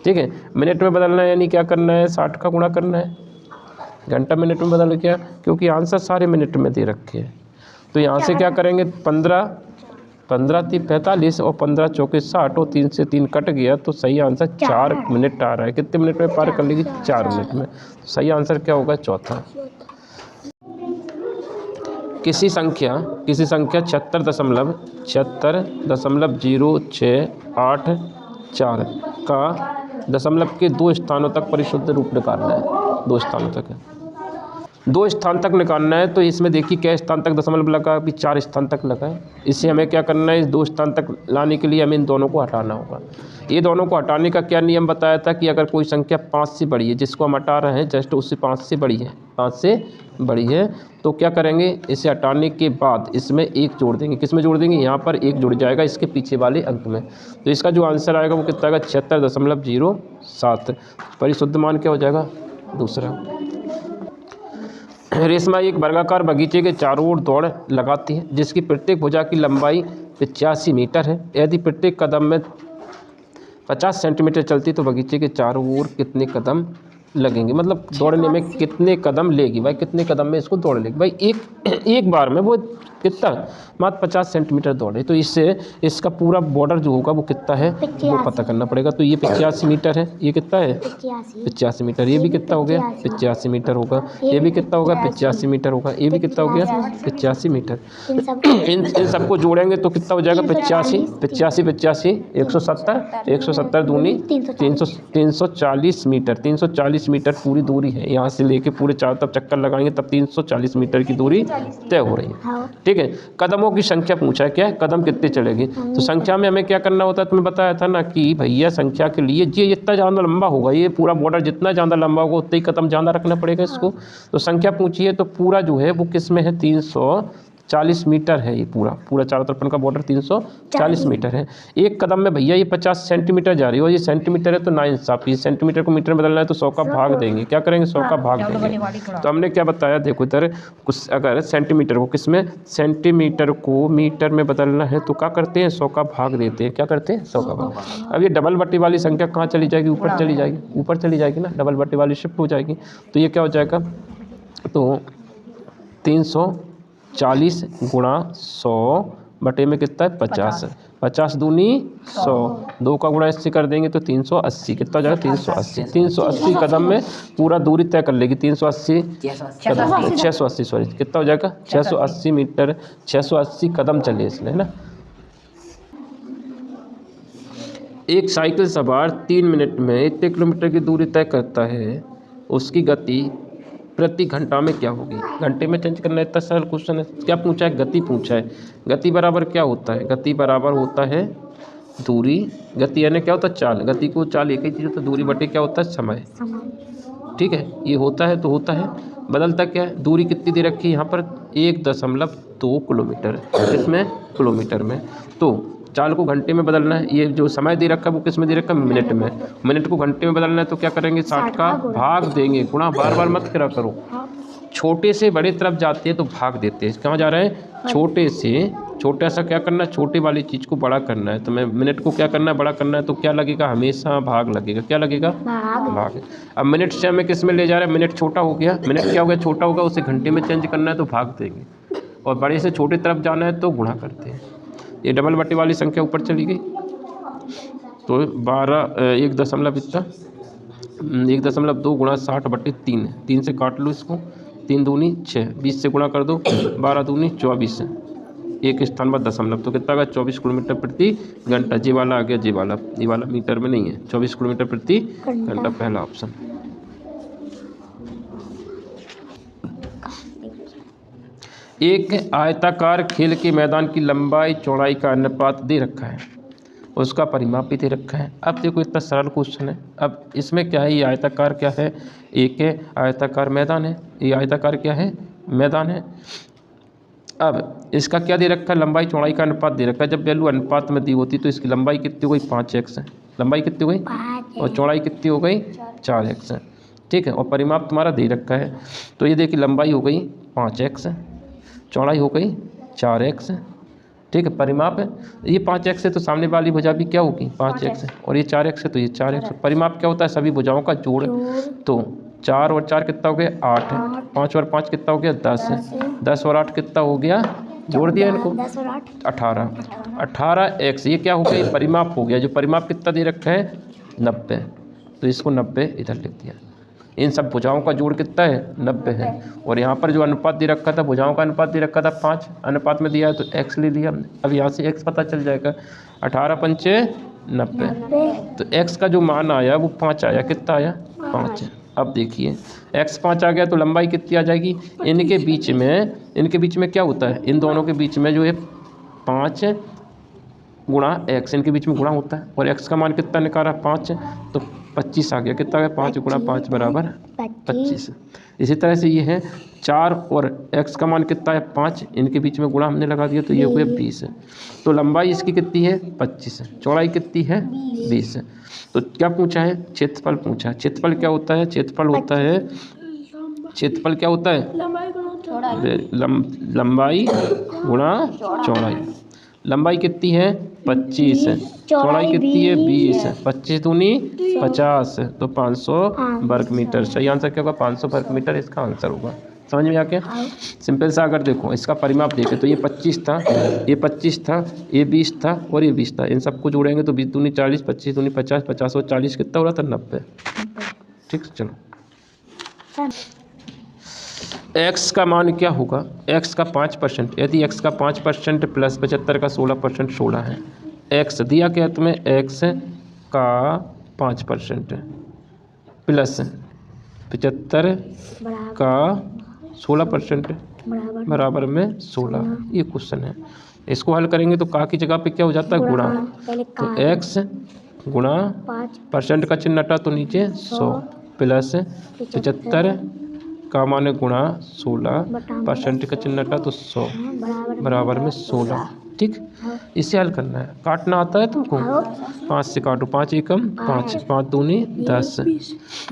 ठीक है। मिनट में बदलना है, यानी क्या करना है, 60 का गुणा करना है। घंटा मिनट में बदल गया, क्योंकि आंसर सारे मिनट में दे रखे हैं। तो यहाँ से क्या करेंगे, 15 3 45 और 15 चौके 60 और 3 से 3 कट गया, तो सही आंसर 4 मिनट आ रहा है। कितने मिनट में पार कर लेगी, 4 मिनट में। तो सही आंसर क्या होगा, चौथा। किसी संख्या 76.0684 का दशमलव के 2 स्थानों तक परिशुद्ध रूप निकालना है। 2 स्थानों तक है, 2 स्थान तक निकालना है। तो इसमें देखिए क्या स्थान तक दशमलव लगा, अभी 4 स्थान तक लगा है। इससे हमें क्या करना है, इस 2 स्थान तक लाने के लिए हमें इन दोनों को हटाना होगा। ये दोनों को हटाने का क्या नियम बताया था कि अगर कोई संख्या 5 से बड़ी है, जिसको हम हटा रहे हैं जस्ट उससे 5 से बड़ी है, 5 से बड़ी है, तो क्या करेंगे, इसे हटाने के बाद इसमें 1 जोड़ देंगे। किस में जोड़ देंगे, यहाँ पर 1 जुड़ जाएगा इसके पीछे वाले अंक में। तो इसका जो आंसर आएगा वो कितना आएगा, 76.07। परिशुद्ध मान क्या हो जाएगा, दूसरा। रेशमा एक वर्गाकार बगीचे के चारों ओर दौड़ लगाती है, जिसकी प्रत्येक भुजा की लंबाई 85 मीटर है। यदि प्रत्येक कदम में 50 सेंटीमीटर चलती तो बगीचे के चारों ओर कितने कदम लगेंगे, मतलब दौड़ने में कितने कदम लेगी भाई, कितने कदम में इसको दौड़ लेगी भाई, एक बार में वो कितना, मात्र 50 सेंटीमीटर दौड़े। तो इससे इसका पूरा बॉर्डर जो होगा वो कितना है, वो पता करना पड़ेगा। तो ये 85 मीटर है, ये कितना है, 85 मीटर। ये भी कितना हो गया, 85 मीटर होगा। ये भी कितना होगा, 85 मीटर होगा। ये भी कितना हो गया, 85 मीटर। इन सबको जोड़ेंगे तो कितना हो जाएगा, 85 85 85 170 170 दूनी 340 मीटर। 340 मीटर पूरी दूरी है, यहाँ से लेके पूरे चारों तरफ चक्कर लगाएंगे तब 340 मीटर की दूरी तय हो रही है, ठीक है। कदमों की संख्या पूछा है, क्या है, कदम कितने चलेगी। तो संख्या में हमें क्या करना होता है, तुम्हें बताया था ना कि भैया संख्या के लिए ये जितना ज़्यादा लंबा होगा, ये पूरा बॉर्डर जितना ज़्यादा लंबा होगा उतना ही कदम ज़्यादा रखना पड़ेगा इसको। तो संख्या पूछी है तो पूरा जो है वो किस में है, 340 मीटर है। ये पूरा चारों तरफ का बॉर्डर 340 मीटर है। एक कदम में भैया ये 50 सेंटीमीटर जा रही है और ये सेंटीमीटर है तो नाइंसाफ़ी, सेंटीमीटर को मीटर में बदलना है तो 100 का भाग देंगे। क्या करेंगे, 100 का भाग देंगे। तो हमने क्या बताया, देखो इधर कुछ अगर सेंटीमीटर को किस में, सेंटीमीटर को मीटर में बदलना है तो क्या करते हैं, 100 का भाग देते हैं। क्या करते हैं, 100 का भाग। अब ये डबल बट्टे वाली संख्या कहाँ चली जाएगी, ऊपर चली जाएगी, ऊपर चली जाएगी ना, डबल बट्टे वाली शिफ्ट हो जाएगी। तो ये क्या हो जाएगा, तो 340 गुणा 100 बटे में कितना है, 50। 50 दूनी 100, 2 का गुणा इससे कर देंगे तो 380। कितना हो जाएगा, 380। 380 कदम में पूरा दूरी तय कर लेगी। 380 कदम, 680 सॉरी, कितना हो जाएगा, 680 मीटर, 680 कदम चले इसने, है ना। एक साइकिल सवार 3 मिनट में इतने किलोमीटर की दूरी तय करता है, उसकी गति प्रति घंटा में क्या होगी। घंटे में चेंज करना है, इतना सरल क्वेश्चन है। क्या पूछा है, गति पूछा है। गति बराबर क्या होता है, गति बराबर होता है दूरी, गति यानी क्या होता है, चाल। गति को चाल एक ही चीज़ होता है, दूरी बटे क्या होता है, समय, ठीक है। ये होता है तो होता है, बदलता क्या है, दूरी कितनी दे रखी है यहाँ पर, 1.2 किलोमीटर, इसमें किलोमीटर में। तो चाल को घंटे में बदलना है, ये जो समय दे रखा है वो किस में दे रखा है, मिनट में। मिनट को घंटे में बदलना है तो क्या करेंगे, 60 का भाग देंगे, गुणा बार बार मत करा करो। छोटे से बड़े तरफ जाते हैं तो भाग देते हैं, कहाँ जा रहे हैं, छोटे से छोटा सा क्या करना है, छोटे वाली चीज़ को बड़ा करना है। तो मैं मिनट को क्या करना है, बड़ा करना है, तो क्या लगेगा, हमेशा भाग लगेगा। क्या लगेगा, भाग। अब मिनट से हमें किस में ले जा रहे हैं, मिनट छोटा हो गया, मिनट क्या हो गया, छोटा होगा, उसे घंटे में चेंज करना है तो भाग देंगे। और बड़े से छोटे तरफ जाना है तो गुणा करते हैं। ये डबल बटे वाली संख्या ऊपर चली गई तो 12 1 इतना 1.2 गुणा 60/3 है। 3 से काट लो इसको, 3 दूनी 6, 20 से गुणा कर दो, 12 दूनी 24 है, एक स्थान पर दशमलव, तो कितना का 24 किलोमीटर प्रति घंटा। जी वाला आ गया, जी वाला, ये वाला मीटर में नहीं है, 24 किलोमीटर प्रति घंटा पहला ऑप्शन। एक आयताकार खेल के मैदान की लंबाई चौड़ाई का अनुपात दे रखा है, उसका परिमाप भी दे रखा है। अब देखो इतना सरल क्वेश्चन है। अब इसमें क्या है, ये आयताकार क्या है, एक आयताकार मैदान है, ये आयताकार क्या है, मैदान है। अब इसका क्या दे रखा है, लंबाई चौड़ाई का अनुपात दे रखा है। जब वैल्यू अनुपात में दी होती तो इसकी लंबाई कितनी हो गई, 5x है, लंबाई कितनी हो गई, और चौड़ाई कितनी हो गई, 4x है, ठीक है। और परिमाप तुम्हारा दे रखा है, तो ये देखिए लंबाई हो गई 5x, चौड़ाई हो गई 4x, ठीक है। परिमाप है ये 5x है तो सामने वाली भुजा भी क्या होगी, 5x है, और ये 4x है तो ये 4x। परिमाप क्या होता है, सभी भुजाओं का जोड़। तो 4 और 4 कितना हो गया, 8, 5 और 5 कितना हो गया, 10, 10 और 8 कितना हो गया, जोड़ दिया इनको, 18, 18x। ये क्या हो गया, ये परिमाप हो गया। जो परिमाप कितना दे रखा है, 90, तो इसको 90 इधर लिख दिया। इन सब भुजाओं का जोड़ कितना है, 90 है। और यहाँ पर जो अनुपात दे रखा था, भुजाओं का अनुपात दे रखा था 5 अनुपात में दिया है, तो x ले लिया हमने। अब यहाँ से x पता चल जाएगा, 18 पंचे 90, तो x का जो मान आया वो 5 आया, कितना आया, 5 है। अब देखिए x 5 आ गया तो लंबाई कितनी आ जाएगी, इनके बीच में क्या होता है, इन दोनों के बीच में जो है 5 गुणा x, इनके बीच में गुणा होता है, और x का मान कितना निकाला, 5, तो 25 आ गया। कितना है, 5 गुणा 5 बराबर 25। इसी तरह से ये है 4 और x का मान कितना है, 5, इनके बीच में गुणा हमने लगा दिया तो ये हुए 20 है। तो लंबाई इसकी कितनी है, 25 है, चौड़ाई कितनी है, 20 है। तो क्या पूछा है, क्षेत्रफल पूछा है। क्षेत्रफल क्या होता है, क्षेत्रफल होता है, क्षेत्रफल क्या होता है, लंबाई गुणा चौड़ाई। लंबाई कितनी है, 25 है, चौड़ाई कितनी है, 20 है, 25 दूनी 50 है, तो 500 वर्ग मीटर। सही आंसर क्या होगा, 500 वर्ग मीटर इसका आंसर होगा। समझ में आ गया, सिंपल सा। अगर देखो इसका परिमाप देखें तो ये 25 था, ये 25 था, ये 20 था और ये 20 था, इन सबको जोड़ेंगे तो 20 दूनी 40, 25 दूनी 50, 50 और 40 कितना हो रहा था, 90। ठीक, चलो x का मान क्या होगा, x का 5%, यदि x का 5% प्लस 75 का 16% 16 है। x दिया क्या तुम्हें, x का 5% प्लस 75 का 16% बराबर में 16, ये क्वेश्चन है। इसको हल करेंगे तो का की जगह पे क्या हो जाता है, गुणा। तो x गुणा परसेंट का चिन्ह हटा तो नीचे 100 प्लस 75 का मान गुणा 16 परसेंट का चिन्ह हटा तो 100 बराबर में 16। ठीक, इसे हल करना है। काटना आता है तुमको, 5 से काटो, 5 एकम 5, 5 दूनी 10,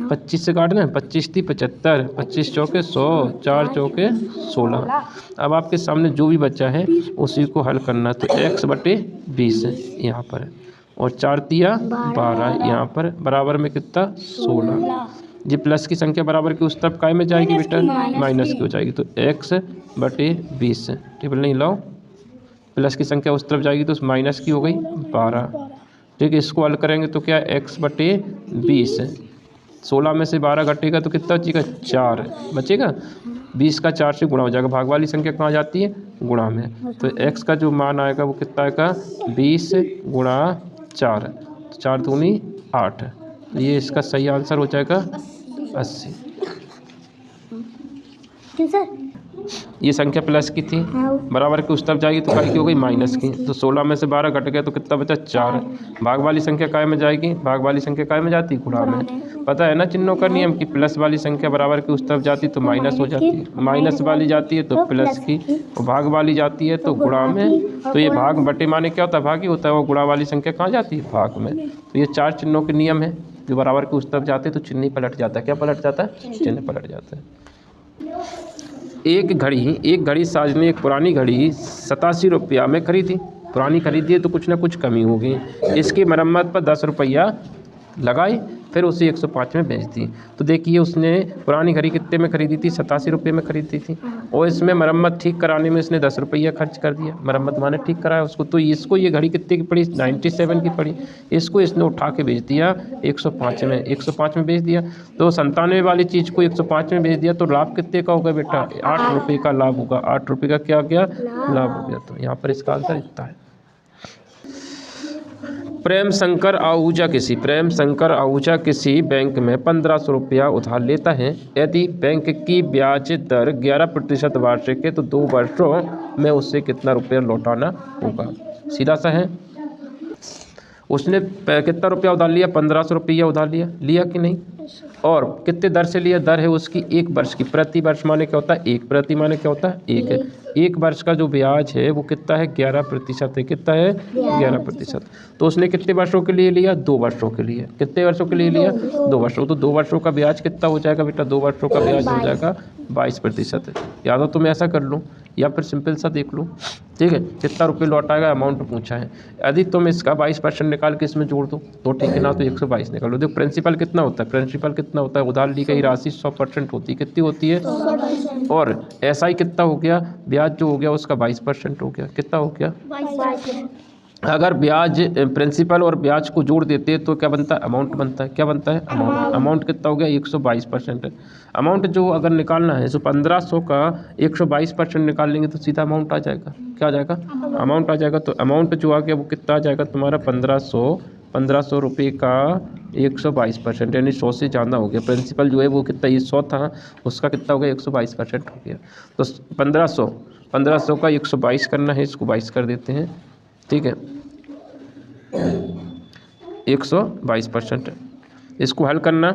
25 से काटना है, 25 थी 75, 25 चौके 100, 4 चौके 16। अब आपके सामने जो भी बचा है उसी को हल करना है। तो x/20 है यहाँ पर, और 4 तिया 12 यहाँ पर, बराबर में कितना 16। ये प्लस की संख्या बराबर की उस तरफ काय में जाएगी बेटा, माइनस की हो जाएगी। तो x/20 टेबल नहीं लाओ, प्लस की संख्या उस तरफ जाएगी तो उस माइनस की हो गई 12। ठीक है, इसको हल करेंगे तो क्या x/20, 16 में से 12 घटेगा तो कितना बचेगा, 4 बचेगा। 20 का 4 से गुणा हो जाएगा, भाग वाली संख्या कहाँ जाती है, गुणा में। तो x का जो मान आएगा वो कितना आएगा, 20 गुणा 4, 4 दूनी 8, ये इसका सही आंसर हो जाएगा 80। ये संख्या प्लस की थी, बराबर की उस तरफ जाएगी तो काय की हो गई, माइनस की। तो 16 में से 12 घट गया तो कितना बचा, 4। भाग वाली संख्या काय में जाएगी, भाग वाली संख्या काय में जाती, गुणा में। पता है ना चिन्हों का नियम कि प्लस वाली संख्या बराबर की उस तरफ जाती तो माइनस हो जाती है, माइनस वाली जाती है तो प्लस की, और भाग वाली जाती है तो गुणा में। तो ये भाग बटे माने क्या होता है, भाग ही होता है, वो गुणा वाली संख्या कहाँ जाती है, भाग में। तो ये 4 चिन्हों के नियम है, जो बराबर की उस तरफ जाते तो चिन्ह पलट जाता है। क्या पलट जाता है, चिन्ह पलट जाता है। एक घड़ी साज ने एक पुरानी घड़ी 87 रुपया में खरीदी। पुरानी खरीदी है तो कुछ ना कुछ कमी होगी। इसकी मरम्मत पर 10 रुपया लगाए। फिर उसे 105 में बेच दी। तो देखिए उसने पुरानी घड़ी कितने में खरीदी थी, 87 रुपये में खरीदी थी, और इसमें मरम्मत ठीक कराने में इसने 10 रुपया खर्च कर दिया, मरम्मत माने ठीक कराया उसको। तो इसको ये घड़ी कितने की पड़ी, 97 की पड़ी। इसको इसने उठा के बेच दिया 105 में, 105 में बेच दिया। तो 97 वाली चीज़ को 105 में बेच दिया, तो लाभ कितने का होगा बेटा, 8 रुपये का लाभ होगा। 8 रुपये का क्या गया, लाभ हो गया। तो यहाँ पर इसका आंसर इतना है। प्रेम शंकर आहूजा किसी बैंक में 1500 रुपया उधार लेता है। यदि बैंक की ब्याज दर 11% वार्षिक है तो 2 वर्षों में उससे कितना रुपया लौटाना होगा। सीधा सा है। उसने कितना रुपया उधार लिया, 1500 रुपया उधार लिया कि नहीं, और कितने दर से लिया, दर है उसकी 1 वर्ष की। प्रति वर्ष माने क्या होता है, 1 प्रति माने क्या होता है, 1 है। 1 वर्ष का जो ब्याज है वो कितना है, 11% है। कितना है, 11%। तो उसने कितने वर्षों के लिए लिया, 2 वर्षों के लिए। कितने वर्षों के लिए लिया, 2 वर्षों। तो 2 वर्षों का ब्याज कितना हो जाएगा बेटा, 2 वर्षों का ब्याज हो जाएगा 22%। या तो तुम ऐसा कर लो या फिर सिंपल सा देख लो, ठीक है। कितना रुपये लौटाएगा, अमाउंट पूछा है। यदि तुम इसका 22% निकाल के इसमें जोड़ दो तो ठीक है ना, तो 122 निकाल लो। देखो प्रिंसिपल कितना होता है, प्रिंसिपल कितना होता है, उधार ली गई राशि 100% होती है। कितनी होती है, और ऐसा ही कितना हो गया, ब्याज जो हो गया उसका 22% हो गया। कितना हो गया, 22। अगर ब्याज प्रिंसिपल और ब्याज को जोड़ देते तो क्या बनता है, अमाउंट बनता है। क्या बनता है, अमाउंट। अमाउंट कितना हो गया, 122% है। अमाउंट जो अगर निकालना है तो 1500 का 122% निकाल लेंगे तो सीधा अमाउंट आ जाएगा। क्या आ जाएगा, अमाउंट आ जाएगा। तो अमाउंट जो आ गया वो कितना आ जाएगा तुम्हारा, 1500 रुपये का 122%, यानी 100 से ज़्यादा हो गया। प्रिंसिपल जो है वो कितना, ये 100 था, उसका कितना हो गया, 122% हो गया। तो 1500 का 122 करना है, इसको 22 कर देते हैं, ठीक है। 122%। इसको हल करना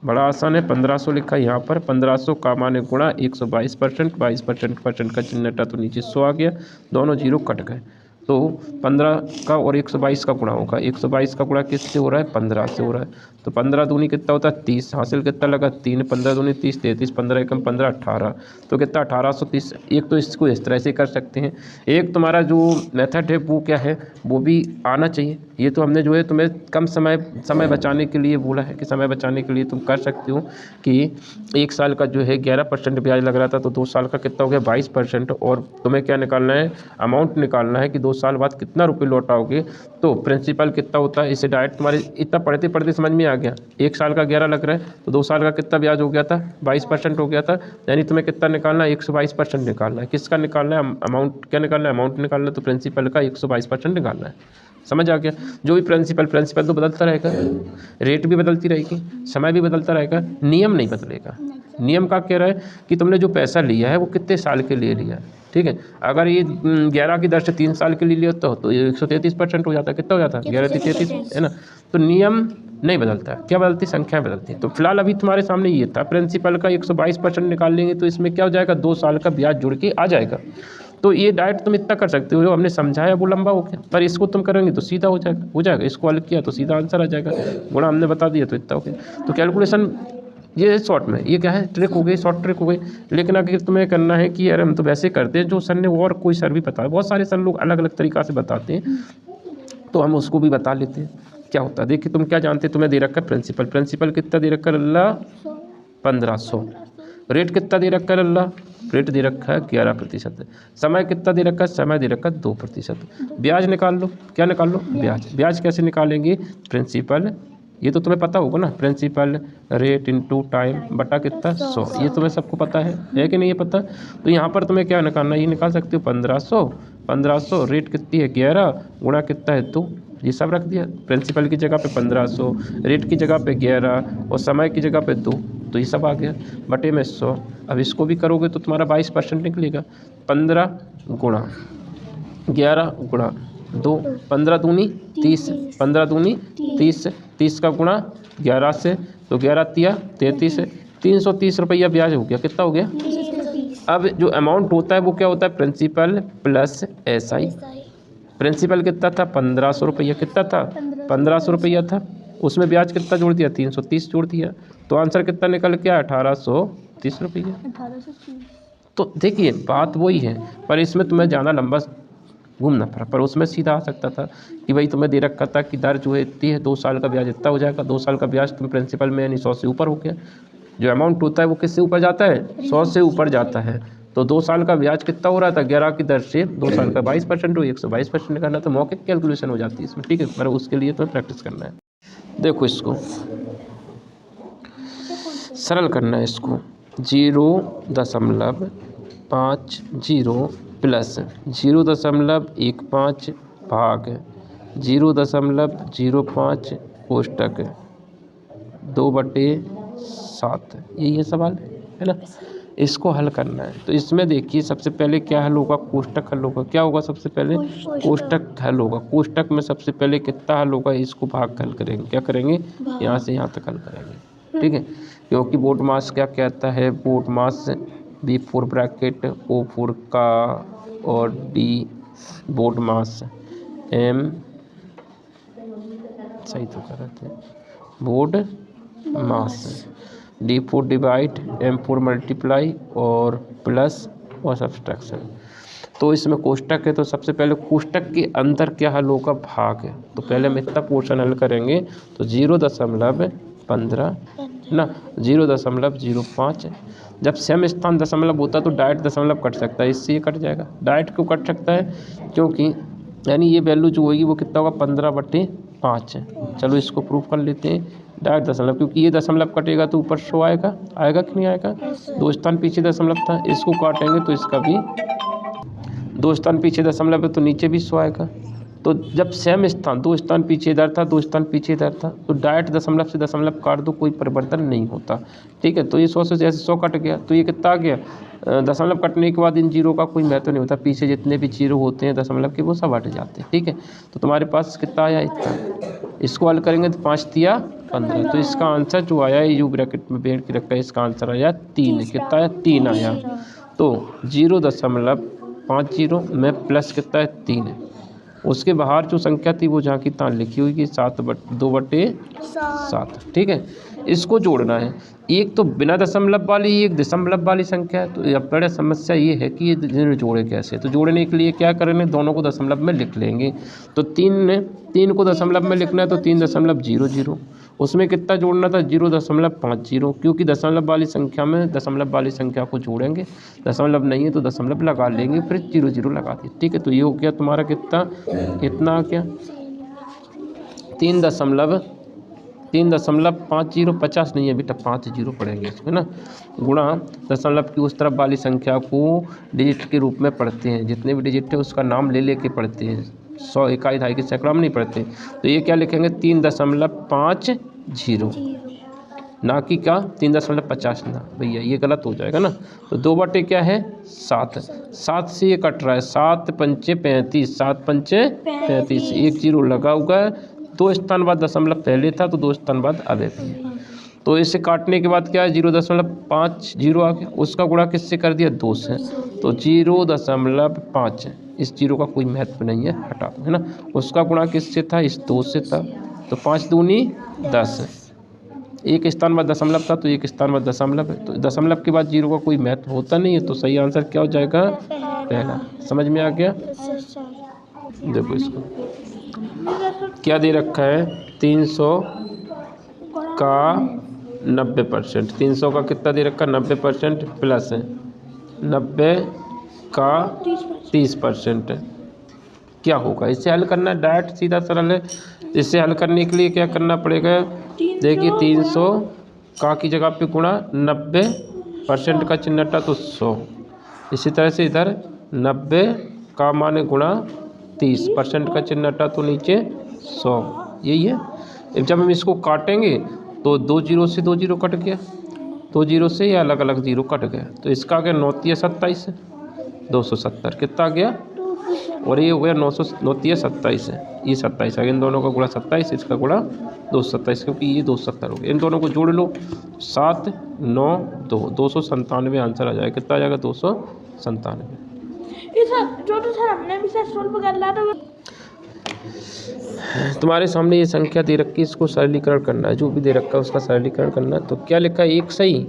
बड़ा आसान है। 1500 लिखा यहाँ पर, 1500 का माने गुणा 122%, 22% का चिन्ह हटा तो नीचे 100 आ गया, दोनों जीरो कट गए। तो 15 का और 122 का गुणा होगा। 122 का गुणा किससे हो रहा है, 15 से हो रहा है। तो 15 दूनी कितना होता है, 30। हासिल कितना लगा, 3। 15 दूनी 30, 33, 15 एकम 15, 18। तो कितना, 1830। एक तो इसको इस तरह से कर सकते हैं। एक तुम्हारा जो मेथड है वो क्या है, वो भी आना चाहिए। ये तो हमने जो है तुम्हें कम समय बचाने के लिए बोला है कि समय बचाने के लिए तुम कर सकते हो कि 1 साल का जो है 11% ब्याज लग रहा था, तो 2 साल का कितना हो गया, 22%। और तुम्हें क्या निकालना है, अमाउंट निकालना है कि 2 साल बाद कितना रुपये लौटाओगे। तो प्रिंसिपल कितना होता है, इसे डायरेक्ट तुम्हारे इतना पढ़ते पढ़ते समझ में आ गया। 1 साल का 11 लग रहा है तो 2 साल का कितना ब्याज हो गया था, 22% हो गया था। यानी तुम्हें कितना निकालना है, 122% निकालना है। किसका निकालना है, अमाउंट। क्या निकालना है, अमाउंट निकालना है। तो प्रिंसिपल का 122% निकालना है। समझ आ गया। जो भी प्रिंसिपल तो बदलता रहेगा, रेट भी बदलती रहेगी, समय भी बदलता रहेगा, नियम नहीं बदलेगा। नियम का कह रहा है कि तुमने जो पैसा लिया है वो कितने साल के लिए लिया है, ठीक है। अगर ये 11 की दर से 3 साल के लिए लिया तो 133% हो जाता है। कितना हो जाता है, 11-33, है ना। तो नियम नहीं बदलता है, क्या बदलती, संख्या बदलती है। तो फिलहाल अभी तुम्हारे सामने ये था, प्रिंसिपल का 122% निकाल लेंगे तो इसमें क्या हो जाएगा, 2 साल का ब्याज जुड़ के आ जाएगा। तो ये डायरेक्ट तुम इतना कर सकते हो, जो हमने समझाया वो लंबा हो गया, पर इसको तुम करेंगे तो सीधा हो जाएगा। इसको हल किया तो सीधा आंसर आ जाएगा, गुणा हमने बता दिया तो इतना हो गया। तो कैलकुलेशन ये शॉर्ट में, ये क्या है, ट्रिक हो गई, शॉर्ट ट्रिक हो गई। लेकिन अगर तुम्हें करना है कि यार हम तो वैसे करते हैं जो सर ने, और कोई सर भी बताया, बहुत सारे सर लोग अलग अलग तरीक़ा से बताते हैं, तो हम उसको भी बता लेते हैं क्या होता है। देखिए तुम क्या जानते हैं, तुम्हें दे रखा है प्रिंसिपल कितना दे रखा है, अल्लाह 1500। रेट कितना दे रखा है, अल्लाह रेट दे रखा है 11%। समय कितना दे रखा है, समय दे रखा है 2%। ब्याज निकाल लो, क्या निकाल लो, ब्याज कैसे निकालेंगे, प्रिंसिपल, ये तो तुम्हें पता होगा ना, प्रिंसिपल रेट इनटू टाइम बटा कितना 100, ये तुम्हें सबको पता है कि नहीं, ये पता। तो यहाँ पर तुम्हें क्या निकालना है, ये निकाल सकते हो 1500 रेट कितनी है 11 गुणा कितना है 2, ये सब रख दिया। प्रिंसिपल की जगह पे 1500, रेट की जगह पे 11 और समय की जगह पे 2, तो ये सब आ गया बटे में 100। अब इसको भी करोगे तो तुम्हारा 22% निकलेगा। 15 गुणा 11 गुणा 2, 15 दूनी 30, 15 दूनी 30, 30 का गुणा 11 से, तो 11 तिया 33, 330 रुपया ब्याज हो गया। कितना हो गया। अब जो अमाउंट होता है वो क्या होता है, प्रिंसिपल प्लस SI। प्रिंसिपल कितना था, 1500 रुपया। कितना था, 1500 रुपया था। उसमें ब्याज कितना जोड़ दिया, 330 जोड़ दिया। तो आंसर कितना निकल के आया, 1830 रुपया। तो देखिए बात वही है, पर इसमें तुम्हें ज़्यादा लंबा घूमना पड़ा। पर उसमें सीधा आ सकता था कि भाई तुम्हें दे रखा था कि दर जो है इतनी है, 2 साल का ब्याज इतना हो जाएगा, 2 साल का ब्याज तुम प्रिंसिपल में यानी 100 से ऊपर हो गया। जो अमाउंट होता है वो किससे ऊपर जाता है, 100 से ऊपर जाता है। तो 2 साल का ब्याज कितना हो रहा था, 11 की दर से 2 साल का 22% हो, 122% करना, तो मौखिक कैलकुलेशन हो जाती है इसमें, ठीक है। पर उसके लिए तो प्रैक्टिस करना है। देखो इसको सरल करना है, इसको 0.50 प्लस 0.15 भाग 0.05 कोष्टक 2/7, यही है सवाल, है ना। इसको हल करना है। तो इसमें देखिए सबसे पहले क्या हल होगा, कोष्टक हल होगा। क्या होगा सबसे पहले, कोष्टक हल होगा। कोष्टक में सबसे पहले कितना हल होगा, इसको भाग हल करेंगे। क्या करेंगे, यहाँ से यहाँ तक हल करेंगे, ठीक है। क्योंकि बोट मास क्या कहता है, बोट मास B4 ब्रैकेट O4 का और D बोट मास M, सही तो कर रहे थे, बोट मास D4 डिवाइड M4 मल्टीप्लाई और प्लस और सब्सट्रैक्शन। तो इसमें कोष्टक है, तो सबसे पहले कोष्टक के अंदर क्या हल होगा, भाग है। तो पहले हम इतना पोर्शन हल करेंगे, तो 0.15 ना 0.05। जब सेम स्थान दशमलव होता है तो डायरेक्ट दशमलव कट सकता है, इससे ये कट जाएगा। डायरेक्ट क्यों कट सकता है, क्योंकि यानी ये वैल्यू जो होगी वो कितना होगा, 15/5 है। चलो इसको प्रूव कर लेते हैं, डायरेक्ट दशमलव, क्योंकि ये दशमलव कटेगा तो ऊपर 100 आएगा, आएगा कि नहीं आएगा। 2 स्थान पीछे दशमलव था, इसको काटेंगे तो इसका भी 2 स्थान पीछे दशमलव है, तो नीचे भी 100 आएगा। तो जब सेम स्थान 2 स्थान पीछे इधर था, 2 स्थान पीछे इधर था, तो डायरेक्ट दशमलव से दशमलव काट दो, कोई परिवर्तन नहीं होता, ठीक है। तो ये 100 से जैसे 100 कट गया, तो ये कितना आ गया, दशमलव कटने के बाद इन जीरो का कोई महत्व नहीं होता, पीछे जितने भी जीरो होते हैं दशमलव के वो सब हट जाते हैं, ठीक है। तो तुम्हारे पास कितना आया, इतना। इसको हल करेंगे तो 5 तिया 15, तो इसका आंसर जो आया, यू ब्रैकेट में बैठ के रखा है, इसका आंसर आया 3। कितना आया, 3 आया। तो 0.50 में प्लस कितना है, 3 है। उसके बाहर जो संख्या थी वो जहाँ की तहाँ लिखी हुई कि 2/7, ठीक है। इसको जोड़ना है, एक तो बिना दशमलव वाली, एक दशमलव वाली संख्या है। तो अब बड़ा समस्या ये है कि ये जोड़े कैसे। तो जोड़ने के लिए क्या करेंगे, दोनों को दशमलव में लिख लेंगे। तो 3 को दशमलव में लिखना है, तो 3.00, उसमें कितना जोड़ना था, 0.50, क्योंकि दशमलव वाली संख्या में दशमलव वाली संख्या को जोड़ेंगे, दशमलव नहीं है तो दशमलव लगा लेंगे, फिर 0 लगा दिए, ठीक है। तो ये हो गया तुम्हारा कितना, कितना आ गया, 3.50, 50 नहीं है बेटा, 50 पढ़ेंगे इसमें ना, गुणा दशमलव की उस तरफ वाली संख्या को डिजिट के रूप में पढ़ते हैं, जितने भी डिजिट है उसका नाम ले लेके पढ़ते हैं, 100 इकाई दहाई के सैकड़ों में नहीं पढ़ते। तो ये क्या लिखेंगे, 3.50, ना कि क्या 3.50 ना, भैया ये गलत हो जाएगा ना। तो 2 क्या है, 7 से ये कट रहा है, 7 पंचे 35, 7 पंचे 35, 1 0 लगा हुआ है। 2 स्थान बाद दशमलव पहले था, तो 2 स्थान बाद अब है। तो इसे काटने के बाद क्या है, 0.50 आ गया, उसका गुणा किससे कर दिया, 2 से, तो 0.5 है। इस 0 का कोई महत्व नहीं है, हटा दो, है ना। उसका गुणा किससे था, इस 2 से था, तो 5 दूनी 10, एक स्थान बाद दशमलव था तो एक स्थान बाद दशमलव है, तो दशमलव के बाद 0 का कोई महत्व होता नहीं है, तो सही आंसर क्या हो जाएगा, पहला। समझ में आ गया। देखो इसको क्या दे रखा है, 300 का 90%, 300 का कितना दे रखा है, 90% प्लस है 90 का 30%। क्या होगा, इसे हल करना है, डायरेक्ट सीधा सरल है। इसे हल करने के लिए क्या करना पड़ेगा, देखिए 300 का की जगह पे गुणा 90% का चिन्ह हटा तो 100, इसी तरह से इधर 90 का माने गुणा 30% का चिन्ह हटा तो नीचे 100, यही है। जब हम इसको काटेंगे तो 2 0 से 2 0 कट गया, 2 0 से ये अलग अलग 0 कट गया, तो इसका आ गया 9 तिया 27 है, 270 कितना आ गया, और ये हो गया 9 तिया 27 है, ये 27 आ गया, इन दोनों का गुणा 27, इसका गुणा 227, क्योंकि ये 270 हो गया। इन दोनों को जोड़ लो, 7 9 2 297 आंसर आ जाएगा। कितना आ जाएगा, 297। तुम्हारे सामने ये संख्या दे रखी है, इसको सरलीकरण करना है, जो भी दे रखा है उसका सरलीकरण करना है। तो क्या लिखा है, 1 सही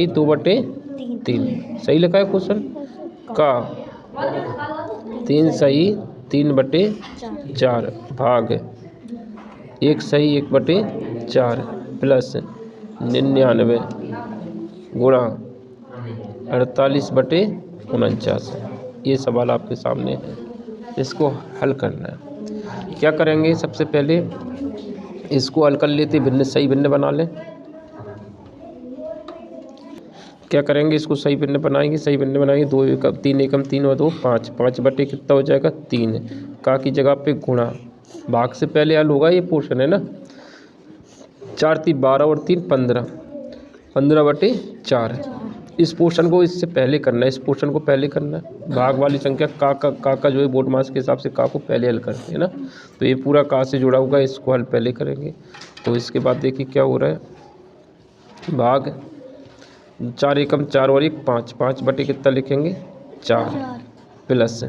2/3 सही लिखा है क्वेश्चन का, 3 सही 3/4 भाग 1 सही 1/4 प्लस 99 गुणा 48/49। ये सवाल आपके सामने है, इसको हल करना है। क्या करेंगे, सबसे पहले इसको हल कर लेते, भिन्न सही भिन्न बना लें। क्या करेंगे, इसको सही भिन्न बनाएंगे, सही भिन्न बनाएंगे 2 एकम 3 एकम 3 और 2 5 5 बटे कितना हो जाएगा 3 का की जगह पे गुणा, भाग से पहले हल होगा, ये पोर्शन है ना। 4 3 12 और 3 15 15/4। इस पोर्शन को इससे पहले करना है, इस पोर्शन को पहले करना है। भाग वाली संख्या का जो है बोर्ड मास के हिसाब से का को पहले हल करते हैं ना, तो ये पूरा का से जुड़ा होगा, इसको हल पहले करेंगे। तो इसके बाद देखिए क्या हो रहा है, भाग 4 एकम 4 और 1 5 5 बटे कितना लिखेंगे 4 प्लस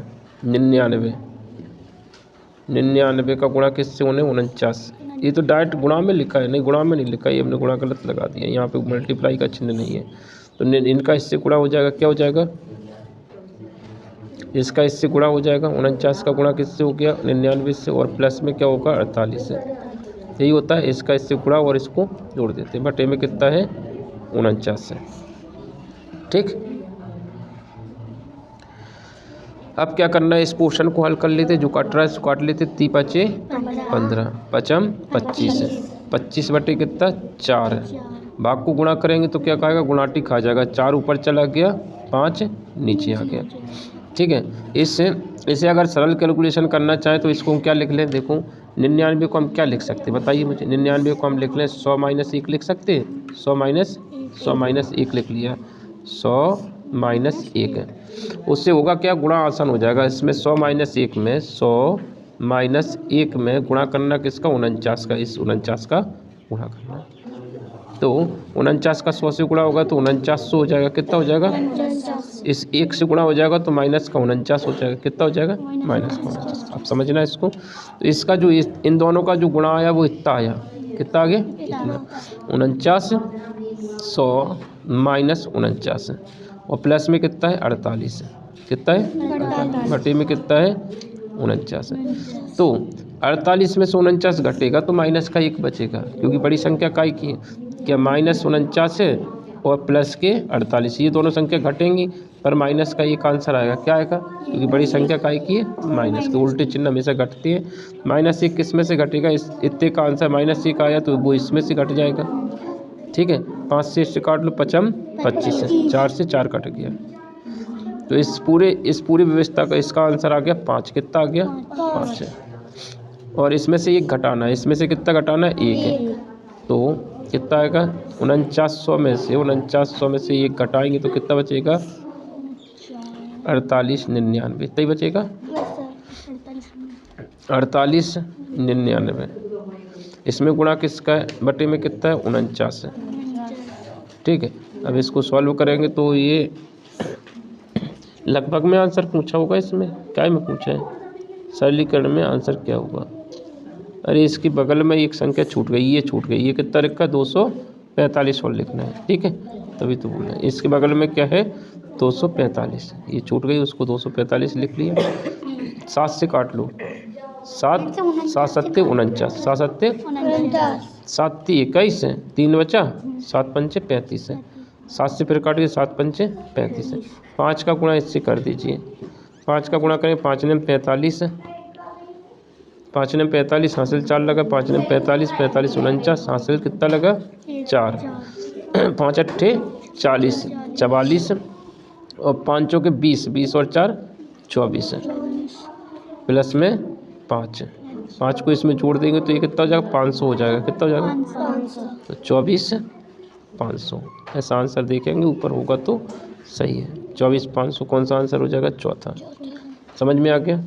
99 का गुणा किससे होने 49। ये तो डायरेक्ट गुणा में लिखा है, नहीं गुणा में नहीं लिखा, ये हमने गुणा गलत लगा दिया, यहाँ पे मल्टीप्लाई का चिन्ह नहीं है। तो इनका इससे गुणा हो जाएगा, क्या हो जाएगा, इसका इससे गुणा हो जाएगा। 49 का गुणा किससे हो गया 99 से, और प्लस में क्या होगा 48 से। यही होता है, इसका इससे गुणा और इसको जोड़ देते हैं, बटे में कितना है 49 से। ठीक, अब क्या करना है, इस पोर्शन को हल कर लेते, जो काट रहा है इसको काट लेते। 3 5 15 5 25 25 बटे कितना 4। भाग को गुणा करेंगे तो क्या कहेगा, गुणाटी खा जाएगा, 4 ऊपर चला गया 5 नीचे आ गया। ठीक है, इसे अगर सरल कैलकुलेशन करना चाहें तो इसको हम क्या लिख लें, देखो 99 को हम क्या लिख सकते हैं, बताइए मुझे। 99 को हम लिख लें 100 - 1 लिख सकते हैं, 100 - 1 लिख लिया, 100 - 1। उससे होगा क्या, गुणा आसान हो जाएगा। इसमें 100 - 1 में 100 - 1 में गुणा करना किसका 49 का, इस 49 का गुणा करना। तो 49 का 100 से गुणा होगा तो 4900 हो जाएगा, कितना हो जाएगा, इस 1 से गुणा हो जाएगा तो माइनस का 49 हो जाएगा, कितना हो जाएगा माइनस का 49। अब समझना इसको, तो इसका जो इन दोनों का जो गुणा आया वो इतना आया, कितना आ गया इतना, 49 100 - 49 और प्लस में कितना है 48, कितना है 48 बटे में कितना है 49। तो 48 में से 49 घटेगा तो माइनस का 1 बचेगा, क्योंकि बड़ी संख्या काय की है, क्या -49 है और प्लस के 48, ये दोनों संख्या घटेंगी पर माइनस का 1 आंसर आएगा। क्या आएगा, क्योंकि बड़ी संख्या काय की है माइनस के, उल्टे चिन्ह हमेशा घटती है। -1 किस में से घटेगा, इस इतने का आंसर -1 आया तो वो इसमें से घट जाएगा। ठीक है, 5 से इससे काट लो 5 25 है, 4 से 4 कट गया, तो इस पूरी व्यवस्था का इसका आंसर आ गया 5, कितना आ गया 5 है। और इसमें से 1 घटाना है, इसमें से कितना घटाना है 1 है, तो कितना आएगा 4900 में से 1 घटाएंगे तो कितना बचेगा 48 99, इतना ही बचेगा 48 99। इसमें गुणा किसका है, बटे में कितना है 49 है। ठीक है, अब इसको सॉल्व करेंगे तो ये लगभग में आंसर पूछा होगा, इसमें क्या में पूछा है, सरलीकरण में आंसर क्या होगा। अरे इसकी बगल में एक संख्या छूट गई, ये छूट गई, ये कितना रखा 245 और लिखना है। ठीक है, तभी तो बोलना है, इसके बगल में क्या है 245, ये छूट गई, उसको 245 लिख लिया। 7 से काट लो, 7 7 7 49, 7 7 7 21 है, 3 बचा, 7 5 35 है, 7 से फिर काट के 7 5 35 है। 5 का गुणा इससे कर दीजिए, 5 का गुणा करें 5 9 45, 5 9 45 हासिल 4 लगा, 5 9 45 45 49 हासिल कितना लगा 4, 5 8 40 44 और 5 के 20 20 और 4 24 प्लस में 5 को इसमें जोड़ देंगे तो ये कितना हो जाएगा 500 हो जाएगा, कितना हो जाएगा तो 24 500। ऐसा आंसर देखेंगे ऊपर होगा तो सही है, 24 500 कौन सा आंसर हो जाएगा चौथा। समझ में आ गया।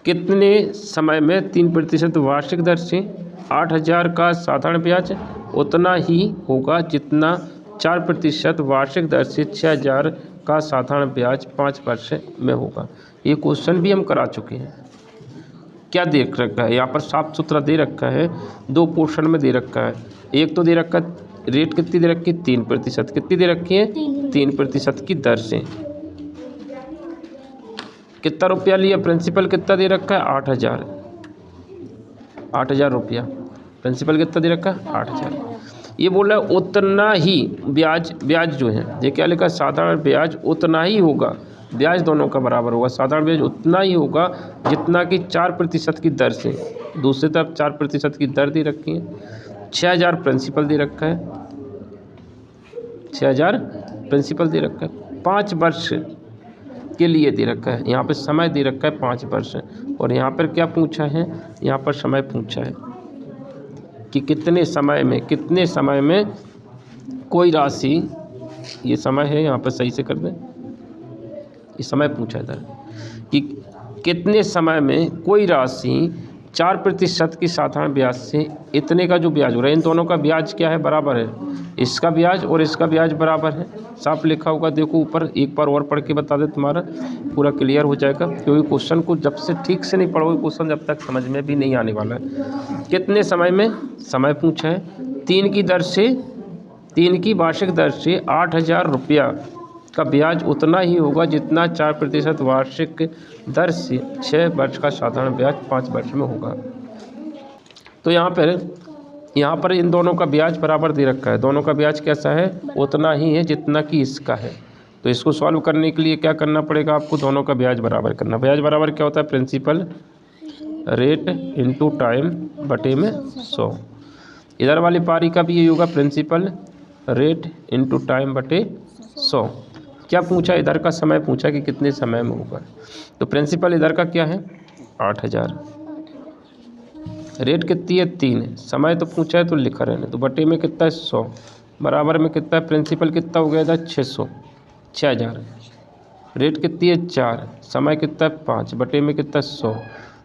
कितने समय में 3% वार्षिक दर से 8000 का साधारण ब्याज उतना ही होगा जितना 4% वार्षिक दर से 6000 का साधारण ब्याज 5 वर्ष में होगा। ये क्वेश्चन भी हम करा चुके हैं। क्या देख रखा है यहाँ पर, साफ सुथरा दे रखा है, 2 पोर्शन में दे रखा है। एक तो दे रखा है रेट कितनी दे रखी है 3%, कितनी दे रखी है 3% की दर से। कितना रुपया लिया, प्रिंसिपल कितना दे रखा है 8,000, 8,000 रुपया। प्रिंसिपल कितना दे रखा है 8,000। ये बोल रहा है उतना ही ब्याज, ब्याज जो है ये क्या लिखा है, साधारण ब्याज उतना ही होगा, ब्याज दोनों का बराबर होगा। साधारण ब्याज उतना ही होगा जितना कि 4% की दर से, दूसरी तरफ 4% की दर दे रखी है। 6,000 प्रिंसिपल दे रखा है, 6,000 प्रिंसिपल दे रखा है। 5 वर्ष के लिए दे रखा है, यहाँ पे समय दे रखा है 5 वर्ष, और यहाँ पर क्या पूछा है, यहाँ पर समय पूछा है कि कितने समय में, कितने समय में कोई राशि, ये समय है यहाँ पर सही से कर दें, ये समय पूछा है इधर कि कितने समय में कोई राशि 4% की साधारण ब्याज से इतने का जो ब्याज हो रहा है, इन दोनों का ब्याज क्या है, बराबर है, इसका ब्याज और इसका ब्याज बराबर है। साफ लिखा होगा, देखो ऊपर, एक बार और पढ़ के बता दे, तुम्हारा पूरा क्लियर हो जाएगा, क्योंकि क्वेश्चन को जब से ठीक से नहीं पढ़ोगे क्वेश्चन जब तक समझ में भी नहीं आने वाला है। कितने समय में, समय पूछा है, 3 की दर से, 3 की वार्षिक दर से 8,000 रुपया का ब्याज उतना ही होगा जितना 4% वार्षिक दर से 6 वर्ष का साधारण ब्याज 5 वर्ष में होगा। तो यहाँ पर इन दोनों का ब्याज बराबर दे रखा है, दोनों का ब्याज कैसा है, उतना ही है जितना कि इसका है। तो इसको सॉल्व करने के लिए क्या करना पड़ेगा आपको, दोनों का ब्याज बराबर करना। ब्याज बराबर क्या होता है, प्रिंसिपल रेट इंटू टाइम बटे में 100। इधर वाली पारी का भी यही होगा, प्रिंसिपल रेट इंटू टाइम बटे 100। क्या पूछा, इधर का समय पूछा कि कितने समय में होगा। तो प्रिंसिपल इधर का क्या है 8,000, रेट कितनी है 3, समय तो पूछा है तो लिखा रहने, तो बटे में कितना है 100, बराबर में कितना है, प्रिंसिपल कितना हो गया था 600, 6,000, रेट कितनी है 4, समय कितना है 5, बटे में कितना 100।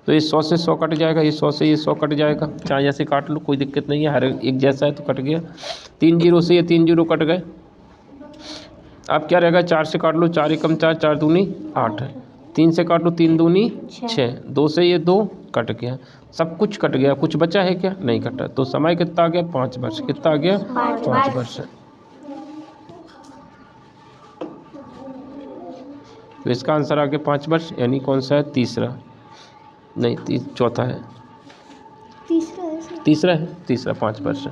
तो ये 100 से 100 कट जाएगा, ये 100 से ये 100 कट जाएगा, चाहे जैसे काट लो कोई दिक्कत नहीं है, हर एक जैसा है तो कट गया। 3 जीरो से ये 3 जीरो कट गए। अब क्या रहेगा, 4 से काट लो, 4 एकम 4, 4 दूनी 8, 3 से काट लो, 3 दूनी 6, 2 से ये 2 कट गया, सब कुछ कट गया, कुछ बचा है क्या, नहीं कटा। तो समय कितना आ गया 5 वर्ष, कितना आ गया 5 वर्ष। तो इसका आंसर आ गया 5 वर्ष, यानी कौन सा है, तीसरा, नहीं चौथा है, तीसरा है, तीसरा 5 वर्ष।